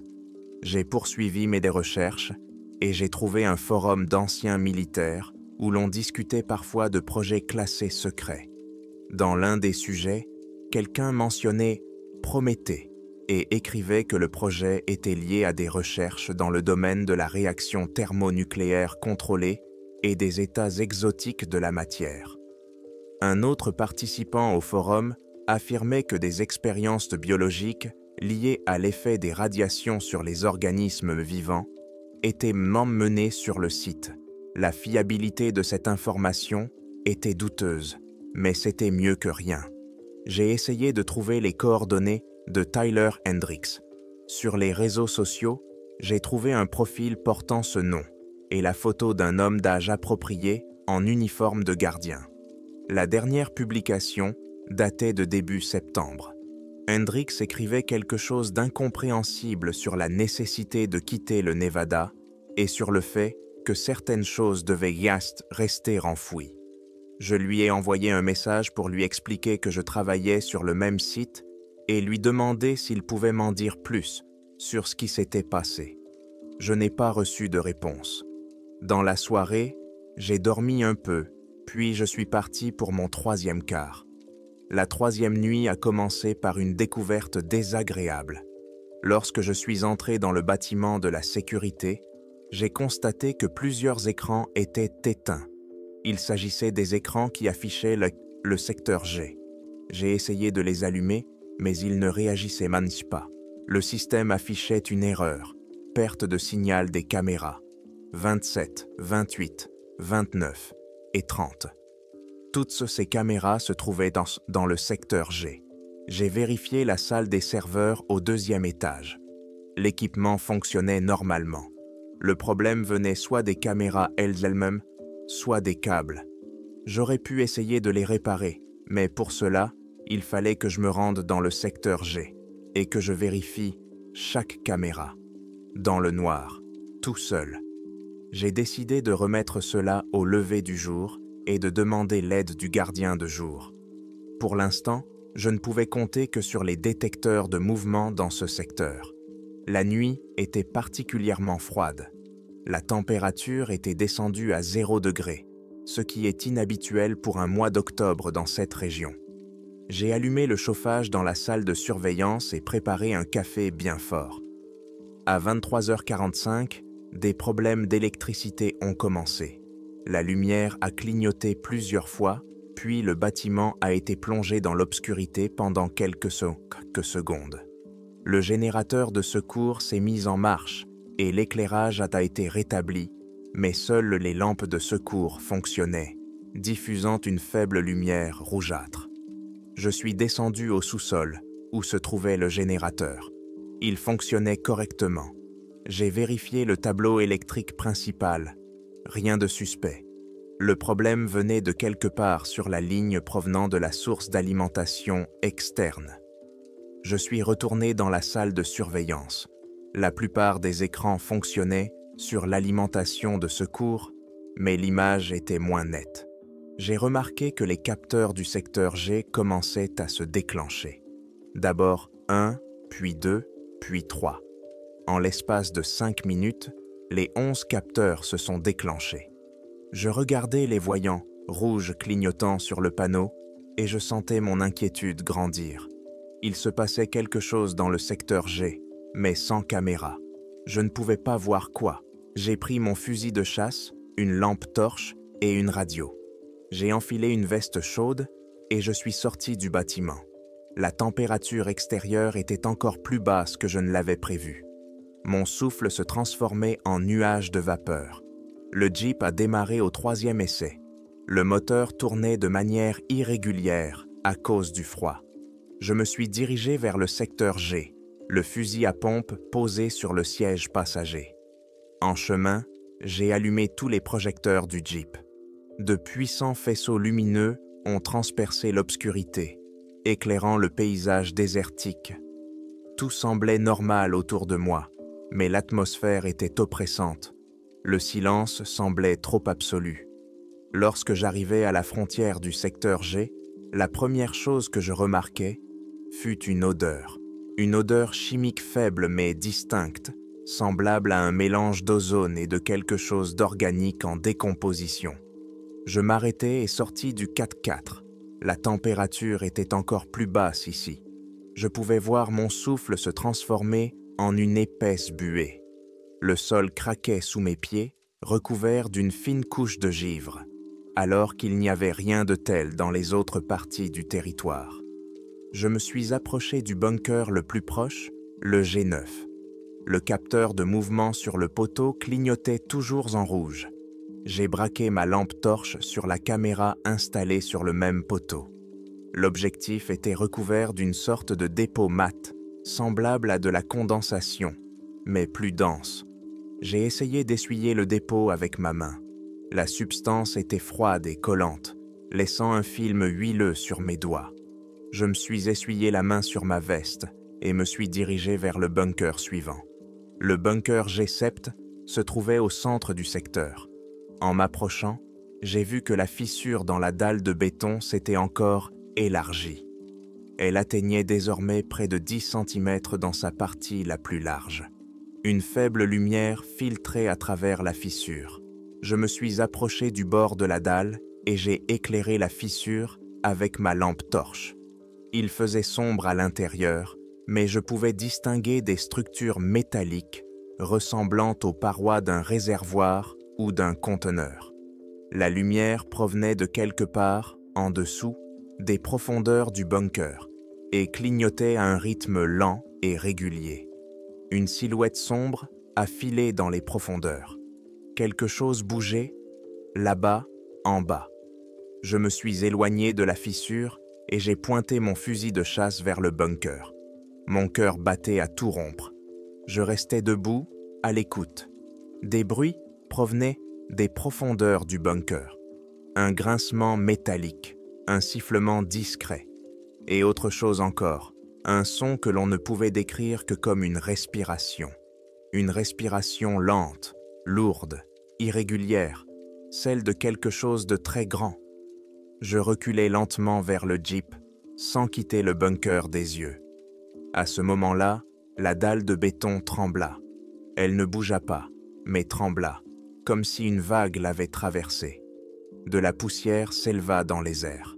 Speaker 1: J'ai poursuivi mes recherches et j'ai trouvé un forum d'anciens militaires où l'on discutait parfois de projets classés secrets. Dans l'un des sujets, quelqu'un mentionnait Prométhée et écrivait que le projet était lié à des recherches dans le domaine de la réaction thermonucléaire contrôlée et des états exotiques de la matière. Un autre participant au forum affirmait que des expériences biologiques liées à l'effet des radiations sur les organismes vivants étaient menées sur le site. La fiabilité de cette information était douteuse, mais c'était mieux que rien. J'ai essayé de trouver les coordonnées de Tyler Hendricks. Sur les réseaux sociaux, j'ai trouvé un profil portant ce nom et la photo d'un homme d'âge approprié en uniforme de gardien. La dernière publication datait de début septembre. Hendricks écrivait quelque chose d'incompréhensible sur la nécessité de quitter le Nevada et sur le fait que certaines choses devaient rester enfouies. Je lui ai envoyé un message pour lui expliquer que je travaillais sur le même site et lui demander s'il pouvait m'en dire plus sur ce qui s'était passé. Je n'ai pas reçu de réponse. Dans la soirée, j'ai dormi un peu, puis je suis parti pour mon 3e quart. La 3e nuit a commencé par une découverte désagréable. Lorsque je suis entré dans le bâtiment de la sécurité, j'ai constaté que plusieurs écrans étaient éteints. Il s'agissait des écrans qui affichaient le secteur G. J'ai essayé de les allumer, mais ils ne réagissaient même pas. Le système affichait une erreur, perte de signal des caméras. 27, 28, 29 et 30. Toutes ces caméras se trouvaient dans le secteur G. J'ai vérifié la salle des serveurs au 2e étage. L'équipement fonctionnait normalement. Le problème venait soit des caméras elles-mêmes, soit des câbles. J'aurais pu essayer de les réparer, mais pour cela, il fallait que je me rende dans le secteur G et que je vérifie chaque caméra, dans le noir, tout seul. J'ai décidé de remettre cela au lever du jour et de demander l'aide du gardien de jour. Pour l'instant, je ne pouvais compter que sur les détecteurs de mouvement dans ce secteur. La nuit était particulièrement froide. La température était descendue à 0 degré, ce qui est inhabituel pour un mois d'octobre dans cette région. J'ai allumé le chauffage dans la salle de surveillance et préparé un café bien fort. À 23h45, des problèmes d'électricité ont commencé. La lumière a clignoté plusieurs fois, puis le bâtiment a été plongé dans l'obscurité pendant quelques secondes. Le générateur de secours s'est mis en marche et l'éclairage a été rétabli, mais seules les lampes de secours fonctionnaient, diffusant une faible lumière rougeâtre. Je suis descendu au sous-sol, où se trouvait le générateur. Il fonctionnait correctement. J'ai vérifié le tableau électrique principal. Rien de suspect. Le problème venait de quelque part sur la ligne provenant de la source d'alimentation externe. Je suis retourné dans la salle de surveillance. La plupart des écrans fonctionnaient sur l'alimentation de secours, mais l'image était moins nette. J'ai remarqué que les capteurs du secteur G commençaient à se déclencher. D'abord 1, puis 2, puis 3. En l'espace de 5 minutes, les 11 capteurs se sont déclenchés. Je regardais les voyants, rouges clignotant sur le panneau, et je sentais mon inquiétude grandir. Il se passait quelque chose dans le secteur G, mais sans caméra. Je ne pouvais pas voir quoi. J'ai pris mon fusil de chasse, une lampe torche et une radio. J'ai enfilé une veste chaude et je suis sorti du bâtiment. La température extérieure était encore plus basse que je ne l'avais prévu. Mon souffle se transformait en nuage de vapeur. Le Jeep a démarré au 3e essai. Le moteur tournait de manière irrégulière à cause du froid. Je me suis dirigé vers le secteur G, le fusil à pompe posé sur le siège passager. En chemin, j'ai allumé tous les projecteurs du Jeep. De puissants faisceaux lumineux ont transpercé l'obscurité, éclairant le paysage désertique. Tout semblait normal autour de moi, mais l'atmosphère était oppressante. Le silence semblait trop absolu. Lorsque j'arrivais à la frontière du secteur G, la première chose que je remarquai fut une odeur chimique faible mais distincte, semblable à un mélange d'ozone et de quelque chose d'organique en décomposition. Je m'arrêtai et sortis du 4x4. La température était encore plus basse ici. Je pouvais voir mon souffle se transformer en une épaisse buée. Le sol craquait sous mes pieds, recouvert d'une fine couche de givre. alors qu'il n'y avait rien de tel dans les autres parties du territoire. Je me suis approché du bunker le plus proche, le G9. Le capteur de mouvement sur le poteau clignotait toujours en rouge. J'ai braqué ma lampe torche sur la caméra installée sur le même poteau. L'objectif était recouvert d'une sorte de dépôt mat, semblable à de la condensation, mais plus dense. J'ai essayé d'essuyer le dépôt avec ma main. La substance était froide et collante, laissant un film huileux sur mes doigts. Je me suis essuyé la main sur ma veste et me suis dirigé vers le bunker suivant. Le bunker G7 se trouvait au centre du secteur. En m'approchant, j'ai vu que la fissure dans la dalle de béton s'était encore élargie. Elle atteignait désormais près de 10 cm dans sa partie la plus large. Une faible lumière filtrait à travers la fissure. Je me suis approché du bord de la dalle et j'ai éclairé la fissure avec ma lampe torche. Il faisait sombre à l'intérieur, mais je pouvais distinguer des structures métalliques ressemblant aux parois d'un réservoir ou d'un conteneur. La lumière provenait de quelque part, en dessous, des profondeurs du bunker et clignotait à un rythme lent et régulier. Une silhouette sombre a filé dans les profondeurs. Quelque chose bougeait, là-bas, en bas. Je me suis éloigné de la fissure et j'ai pointé mon fusil de chasse vers le bunker. Mon cœur battait à tout rompre. Je restais debout, à l'écoute. Des bruits provenaient des profondeurs du bunker. Un grincement métallique, un sifflement discret. Et autre chose encore, un son que l'on ne pouvait décrire que comme une respiration. Une respiration lente, lourde, irrégulière, celle de quelque chose de très grand. Je reculai lentement vers le jeep, sans quitter le bunker des yeux. À ce moment-là, la dalle de béton trembla. Elle ne bougea pas, mais trembla, comme si une vague l'avait traversée. De la poussière s'éleva dans les airs.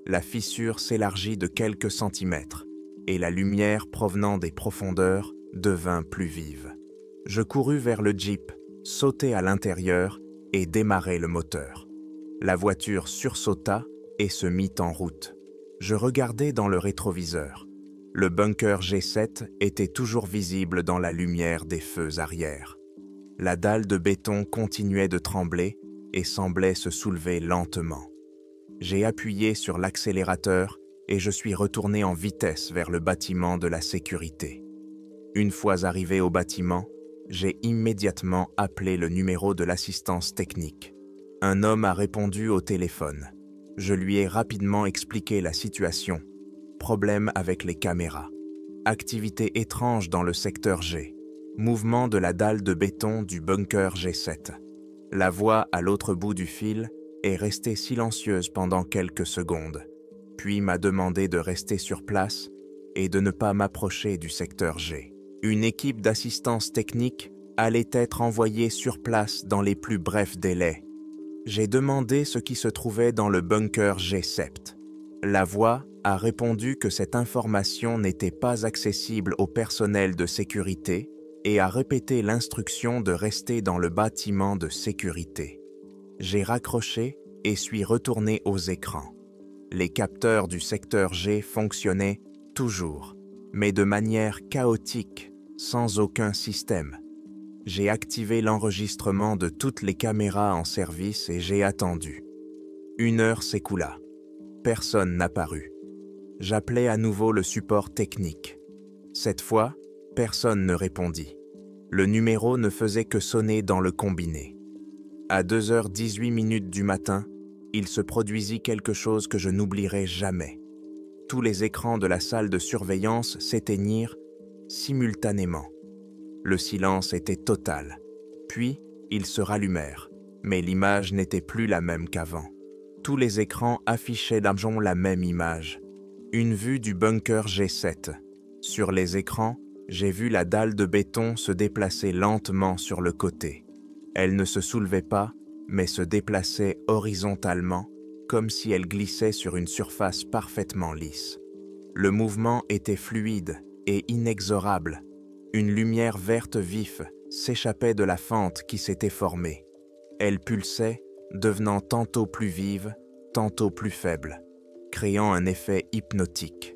Speaker 1: La fissure s'élargit de quelques centimètres, et la lumière provenant des profondeurs devint plus vive. Je courus vers le jeep, sautai à l'intérieur et démarrai le moteur. La voiture sursauta et se mit en route. Je regardai dans le rétroviseur. Le bunker G7 était toujours visible dans la lumière des feux arrière. La dalle de béton continuait de trembler et semblait se soulever lentement. J'ai appuyé sur l'accélérateur et je suis retourné en vitesse vers le bâtiment de la sécurité. Une fois arrivé au bâtiment, j'ai immédiatement appelé le numéro de l'assistance technique. Un homme a répondu au téléphone. Je lui ai rapidement expliqué la situation. Problème avec les caméras. Activité étrange dans le secteur G. Mouvement de la dalle de béton du bunker G7. La voix à l'autre bout du fil est restée silencieuse pendant quelques secondes, puis m'a demandé de rester sur place et de ne pas m'approcher du secteur G. Une équipe d'assistance technique allait être envoyée sur place dans les plus brefs délais. J'ai demandé ce qui se trouvait dans le bunker G7. La voix a répondu que cette information n'était pas accessible au personnel de sécurité et a répété l'instruction de rester dans le bâtiment de sécurité. J'ai raccroché et suis retourné aux écrans. Les capteurs du secteur G fonctionnaient toujours, mais de manière chaotique, sans aucun système. J'ai activé l'enregistrement de toutes les caméras en service et j'ai attendu. 1 heure s'écoula. Personne n'apparut. J'appelai à nouveau le support technique. Cette fois, personne ne répondit. Le numéro ne faisait que sonner dans le combiné. À 2h18 du matin, il se produisit quelque chose que je n'oublierai jamais. Tous les écrans de la salle de surveillance s'éteignirent simultanément. Le silence était total. Puis, ils se rallumèrent, mais l'image n'était plus la même qu'avant. Tous les écrans affichaient la même image. Une vue du bunker G7. Sur les écrans, j'ai vu la dalle de béton se déplacer lentement sur le côté. Elle ne se soulevait pas, mais se déplaçait horizontalement, comme si elle glissait sur une surface parfaitement lisse. Le mouvement était fluide et inexorable. Une lumière verte vif s'échappait de la fente qui s'était formée. Elle pulsait devenant tantôt plus vives, tantôt plus faibles, créant un effet hypnotique.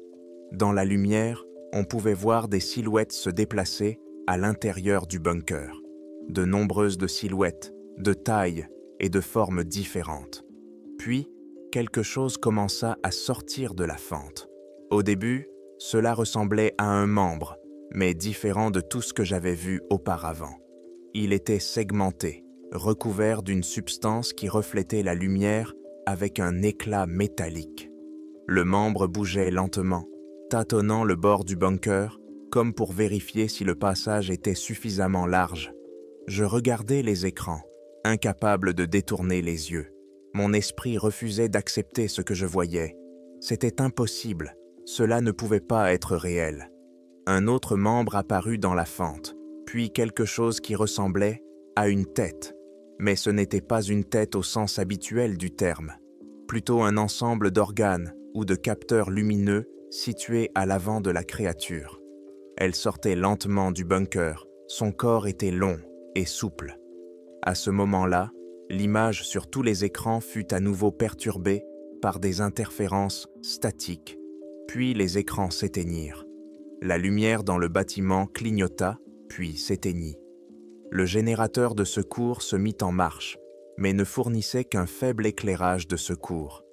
Speaker 1: Dans la lumière, on pouvait voir des silhouettes se déplacer à l'intérieur du bunker. De nombreuses silhouettes, de tailles et de formes différentes. Puis, quelque chose commença à sortir de la fente. Au début, cela ressemblait à un membre, mais différent de tout ce que j'avais vu auparavant. Il était segmenté, recouvert d'une substance qui reflétait la lumière avec un éclat métallique. Le membre bougeait lentement, tâtonnant le bord du bunker, comme pour vérifier si le passage était suffisamment large. Je regardais les écrans, incapable de détourner les yeux. Mon esprit refusait d'accepter ce que je voyais. C'était impossible, cela ne pouvait pas être réel. Un autre membre apparut dans la fente, puis quelque chose qui ressemblait à une tête. Mais ce n'était pas une tête au sens habituel du terme, plutôt un ensemble d'organes ou de capteurs lumineux situés à l'avant de la créature. Elle sortait lentement du bunker, son corps était long et souple. À ce moment-là, l'image sur tous les écrans fut à nouveau perturbée par des interférences statiques, puis les écrans s'éteignirent. La lumière dans le bâtiment clignota, puis s'éteignit. Le générateur de secours se mit en marche, mais ne fournissait qu'un faible éclairage de secours.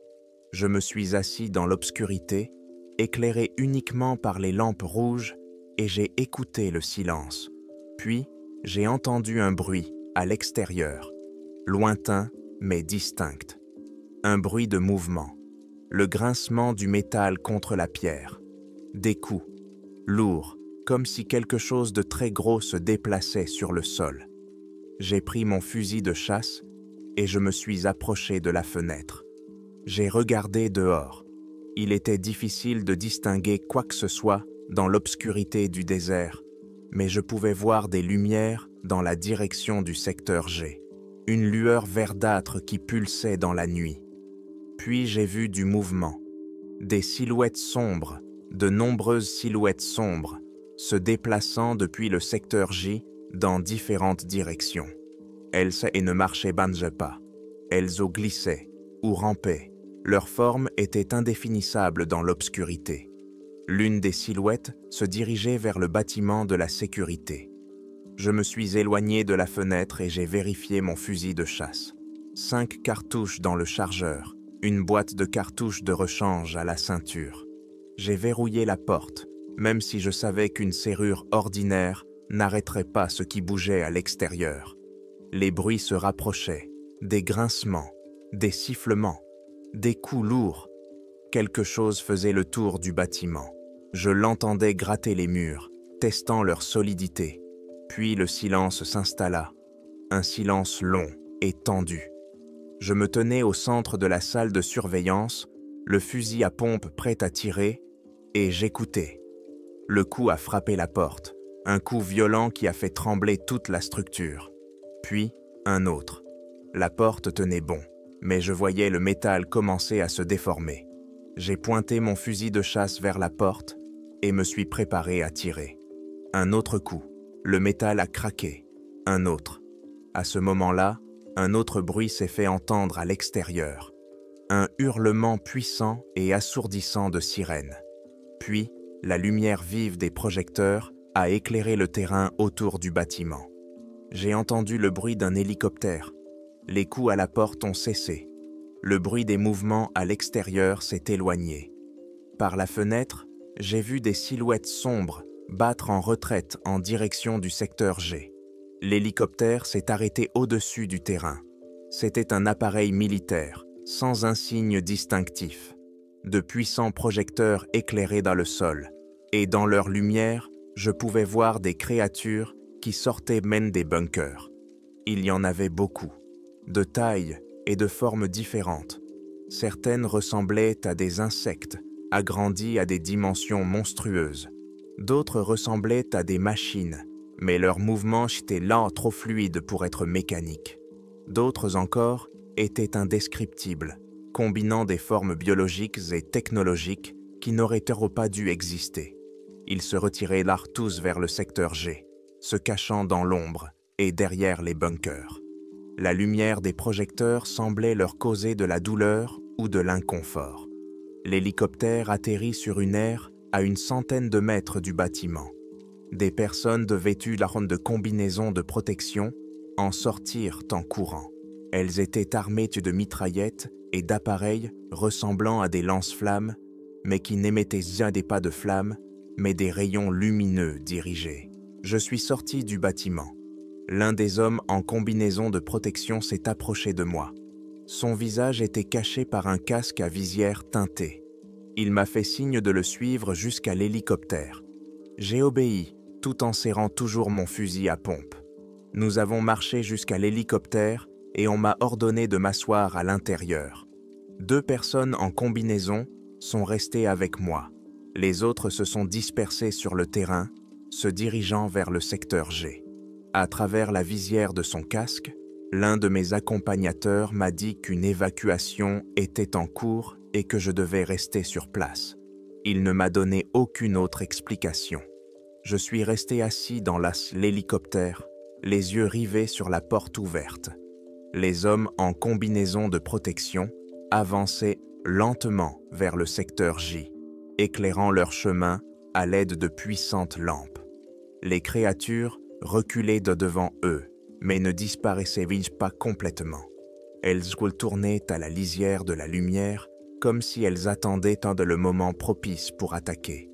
Speaker 1: Je me suis assis dans l'obscurité, éclairé uniquement par les lampes rouges, et j'ai écouté le silence. Puis, j'ai entendu un bruit à l'extérieur, lointain mais distinct. Un bruit de mouvement, le grincement du métal contre la pierre, des coups, lourds, comme si quelque chose de très gros se déplaçait sur le sol. J'ai pris mon fusil de chasse et je me suis approché de la fenêtre. J'ai regardé dehors. Il était difficile de distinguer quoi que ce soit dans l'obscurité du désert, mais je pouvais voir des lumières dans la direction du secteur G. Une lueur verdâtre qui pulsait dans la nuit. Puis j'ai vu du mouvement, des silhouettes sombres, de nombreuses silhouettes sombres, se déplaçant depuis le secteur J dans différentes directions. Elles ne marchaient pas. Elles glissaient ou rampaient. Leur forme était indéfinissable dans l'obscurité. L'une des silhouettes se dirigeait vers le bâtiment de la sécurité. Je me suis éloigné de la fenêtre et j'ai vérifié mon fusil de chasse. 5 cartouches dans le chargeur, une boîte de cartouches de rechange à la ceinture. J'ai verrouillé la porte, même si je savais qu'une serrure ordinaire n'arrêterait pas ce qui bougeait à l'extérieur. Les bruits se rapprochaient, des grincements, des sifflements, des coups lourds. Quelque chose faisait le tour du bâtiment. Je l'entendais gratter les murs, testant leur solidité. Puis le silence s'installa, un silence long et tendu. Je me tenais au centre de la salle de surveillance, le fusil à pompe prêt à tirer, et j'écoutais. Le coup a frappé la porte, un coup violent qui a fait trembler toute la structure. Puis, un autre. La porte tenait bon, mais je voyais le métal commencer à se déformer. J'ai pointé mon fusil de chasse vers la porte et me suis préparé à tirer. Un autre coup. Le métal a craqué. Un autre. À ce moment-là, un autre bruit s'est fait entendre à l'extérieur. Un hurlement puissant et assourdissant de sirène. Puis, la lumière vive des projecteurs a éclairé le terrain autour du bâtiment. J'ai entendu le bruit d'un hélicoptère. Les coups à la porte ont cessé. Le bruit des mouvements à l'extérieur s'est éloigné. Par la fenêtre, j'ai vu des silhouettes sombres battre en retraite en direction du secteur G. L'hélicoptère s'est arrêté au-dessus du terrain. C'était un appareil militaire, sans insigne distinctif. De puissants projecteurs éclairaient dans le sol, et dans leur lumière, je pouvais voir des créatures qui sortaient même des bunkers. Il y en avait beaucoup, de tailles et de formes différentes. Certaines ressemblaient à des insectes, agrandis à des dimensions monstrueuses. D'autres ressemblaient à des machines, mais leurs mouvements étaient lents, trop fluides pour être mécaniques. D'autres encore étaient indescriptibles, combinant des formes biologiques et technologiques qui n'auraient pas dû exister. Ils se retiraient là tous vers le secteur G, se cachant dans l'ombre et derrière les bunkers. La lumière des projecteurs semblait leur causer de la douleur ou de l'inconfort. L'hélicoptère atterrit sur une aire à une centaine de mètres du bâtiment. Des personnes vêtues de combinaisons de protection en sortirent en courant. Elles étaient armées de mitraillettes et d'appareils ressemblant à des lance-flammes, mais qui n'émettaient pas de flammes, mais des rayons lumineux dirigés. Je suis sorti du bâtiment. L'un des hommes en combinaison de protection s'est approché de moi. Son visage était caché par un casque à visière teintée. Il m'a fait signe de le suivre jusqu'à l'hélicoptère. J'ai obéi, tout en serrant toujours mon fusil à pompe. Nous avons marché jusqu'à l'hélicoptère et on m'a ordonné de m'asseoir à l'intérieur. 2 personnes en combinaison sont restées avec moi. Les autres se sont dispersés sur le terrain, se dirigeant vers le secteur G. À travers la visière de son casque, l'un de mes accompagnateurs m'a dit qu'une évacuation était en cours et que je devais rester sur place. Il ne m'a donné aucune autre explication. Je suis resté assis dans l'hélicoptère, les yeux rivés sur la porte ouverte. Les hommes en combinaison de protection avançaient lentement vers le secteur J, éclairant leur chemin à l'aide de puissantes lampes. Les créatures reculaient de devant eux, mais ne disparaissaient pas complètement. Elles tournaient à la lisière de la lumière, comme si elles attendaient le moment propice pour attaquer.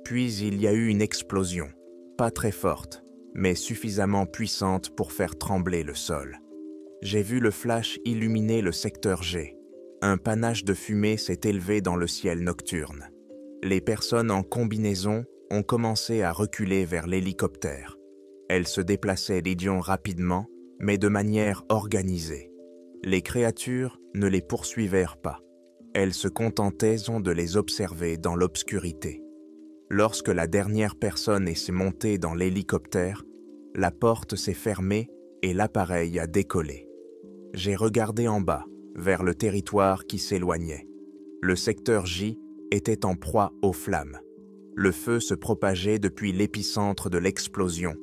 Speaker 1: Puis il y a eu une explosion, pas très forte, mais suffisamment puissante pour faire trembler le sol. J'ai vu le flash illuminer le secteur G. Un panache de fumée s'est élevé dans le ciel nocturne. Les personnes en combinaison ont commencé à reculer vers l'hélicoptère. Elles se déplaçaient rapidement, mais de manière organisée. Les créatures ne les poursuivèrent pas. Elles se contentaient de les observer dans l'obscurité. Lorsque la dernière personne est montée dans l'hélicoptère, la porte s'est fermée et l'appareil a décollé. J'ai regardé en bas, vers le territoire qui s'éloignait. Le secteur J était en proie aux flammes. Le feu se propageait depuis l'épicentre de l'explosion,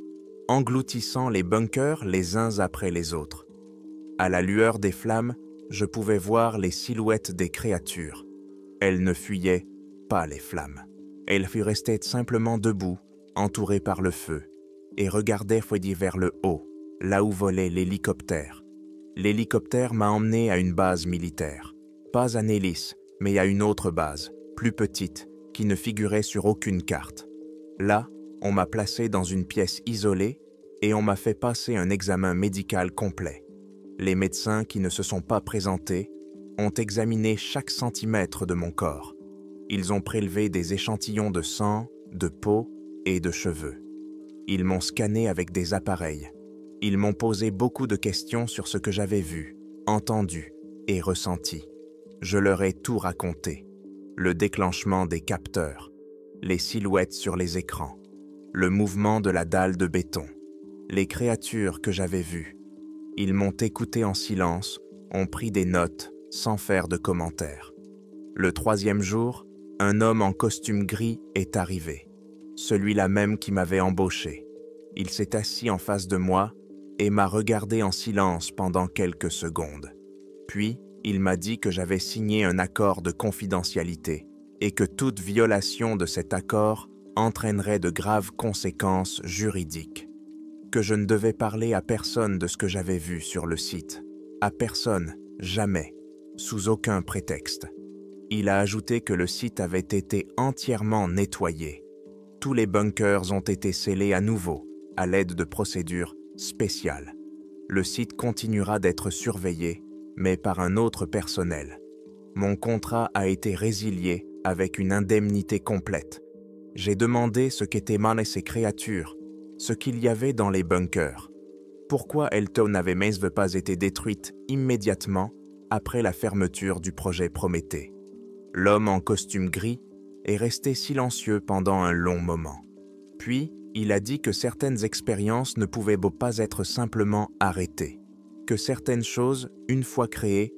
Speaker 1: engloutissant les bunkers les uns après les autres. À la lueur des flammes, je pouvais voir les silhouettes des créatures. Elles ne fuyaient pas les flammes. Elles restaient simplement debout, entourées par le feu, et regardaient vers le haut, là où volait l'hélicoptère. L'hélicoptère m'a emmené à une base militaire. Pas à Nellis, mais à une autre base, plus petite, qui ne figurait sur aucune carte. Là, on m'a placé dans une pièce isolée et on m'a fait passer un examen médical complet. Les médecins qui ne se sont pas présentés ont examiné chaque centimètre de mon corps. Ils ont prélevé des échantillons de sang, de peau et de cheveux. Ils m'ont scanné avec des appareils. Ils m'ont posé beaucoup de questions sur ce que j'avais vu, entendu et ressenti. Je leur ai tout raconté. Le déclenchement des capteurs, les silhouettes sur les écrans, le mouvement de la dalle de béton, les créatures que j'avais vues. Ils m'ont écouté en silence, ont pris des notes sans faire de commentaires. Le 3e jour, un homme en costume gris est arrivé, celui-là même qui m'avait embauché. Il s'est assis en face de moi et m'a regardé en silence pendant quelques secondes. Puis, il m'a dit que j'avais signé un accord de confidentialité et que toute violation de cet accord entraînerait de graves conséquences juridiques. Que je ne devais parler à personne de ce que j'avais vu sur le site. À personne, jamais, sous aucun prétexte. Il a ajouté que le site avait été entièrement nettoyé. Tous les bunkers ont été scellés à nouveau, à l'aide de procédures spéciales. Le site continuera d'être surveillé, mais par un autre personnel. Mon contrat a été résilié avec une indemnité complète. J'ai demandé ce qu'étaient ces créatures, ce qu'il y avait dans les bunkers. Pourquoi Elton n'avait pas été détruite immédiatement après la fermeture du projet Prométhée. L'homme en costume gris est resté silencieux pendant un long moment. Puis, il a dit que certaines expériences ne pouvaient pas être simplement arrêtées, que certaines choses, une fois créées,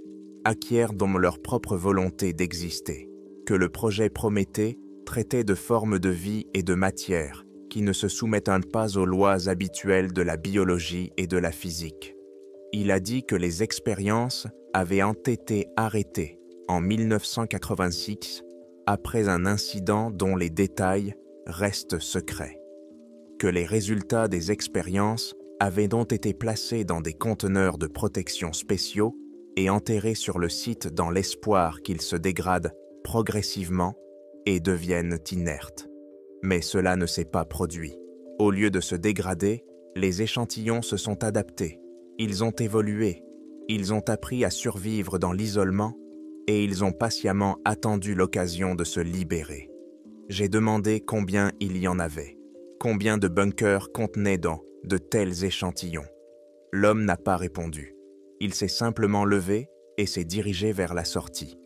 Speaker 1: acquièrent dans leur propre volonté d'exister, que le projet Prométhée traitait de formes de vie et de matière qui ne se soumettent pas aux lois habituelles de la biologie et de la physique. Il a dit que les expériences avaient été arrêtées en 1986 après un incident dont les détails restent secrets. Que les résultats des expériences avaient donc été placés dans des conteneurs de protection spéciaux et enterrés sur le site dans l'espoir qu'ils se dégradent progressivement et deviennent inertes. Mais cela ne s'est pas produit. Au lieu de se dégrader, les échantillons se sont adaptés, ils ont évolué, ils ont appris à survivre dans l'isolement et ils ont patiemment attendu l'occasion de se libérer. J'ai demandé combien il y en avait, combien de bunkers contenaient dans de tels échantillons. L'homme n'a pas répondu. Il s'est simplement levé et s'est dirigé vers la sortie.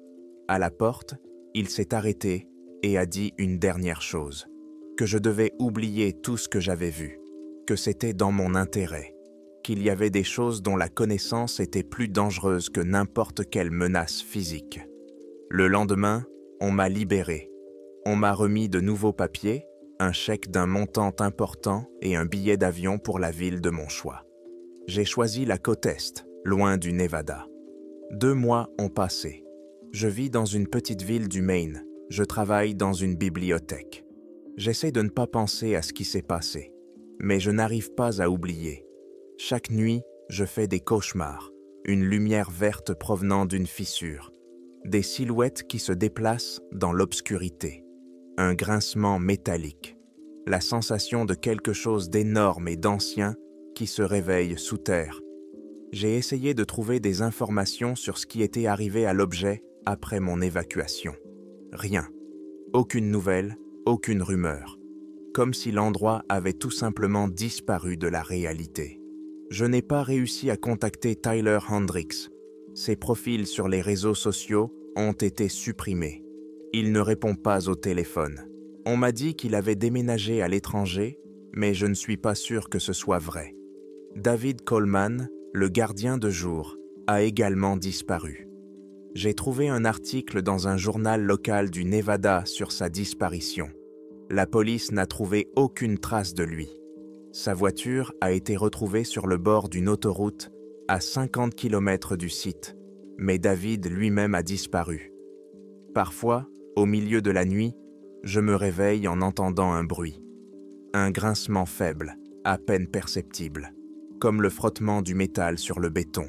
Speaker 1: À la porte, il s'est arrêté et a dit une dernière chose, que je devais oublier tout ce que j'avais vu, que c'était dans mon intérêt, qu'il y avait des choses dont la connaissance était plus dangereuse que n'importe quelle menace physique. Le lendemain, on m'a libéré. On m'a remis de nouveaux papiers, un chèque d'un montant important et un billet d'avion pour la ville de mon choix. J'ai choisi la côte Est, loin du Nevada. 2 mois ont passé. Je vis dans une petite ville du Maine. Je travaille dans une bibliothèque. J'essaie de ne pas penser à ce qui s'est passé, mais je n'arrive pas à oublier. Chaque nuit, je fais des cauchemars, une lumière verte provenant d'une fissure, des silhouettes qui se déplacent dans l'obscurité, un grincement métallique, la sensation de quelque chose d'énorme et d'ancien qui se réveille sous terre. J'ai essayé de trouver des informations sur ce qui était arrivé à l'objet après mon évacuation. Rien. Aucune nouvelle, aucune rumeur. Comme si l'endroit avait tout simplement disparu de la réalité. Je n'ai pas réussi à contacter Tyler Hendricks. Ses profils sur les réseaux sociaux ont été supprimés. Il ne répond pas au téléphone. On m'a dit qu'il avait déménagé à l'étranger, mais je ne suis pas sûr que ce soit vrai. David Coleman, le gardien de jour, a également disparu. J'ai trouvé un article dans un journal local du Nevada sur sa disparition. La police n'a trouvé aucune trace de lui. Sa voiture a été retrouvée sur le bord d'une autoroute à 50 km du site, mais David lui-même a disparu. Parfois, au milieu de la nuit, je me réveille en entendant un bruit. Un grincement faible, à peine perceptible, comme le frottement du métal sur le béton.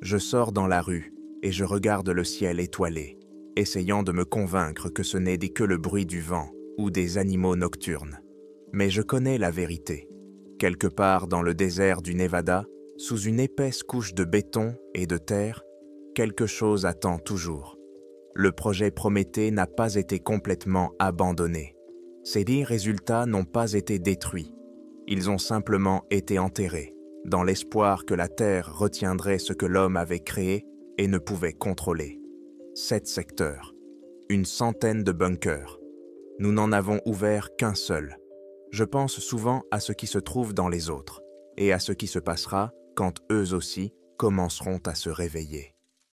Speaker 1: Je sors dans la rue et je regarde le ciel étoilé, essayant de me convaincre que ce n'est que le bruit du vent ou des animaux nocturnes. Mais je connais la vérité. Quelque part dans le désert du Nevada, sous une épaisse couche de béton et de terre, quelque chose attend toujours. Le projet Prométhée n'a pas été complètement abandonné. Ces 10 résultats n'ont pas été détruits. Ils ont simplement été enterrés, dans l'espoir que la Terre retiendrait ce que l'homme avait créé et ne pouvait contrôler. 7 secteurs, une centaine de bunkers. Nous n'en avons ouvert qu'un seul. Je pense souvent à ce qui se trouve dans les autres et à ce qui se passera quand eux aussi commenceront à se réveiller.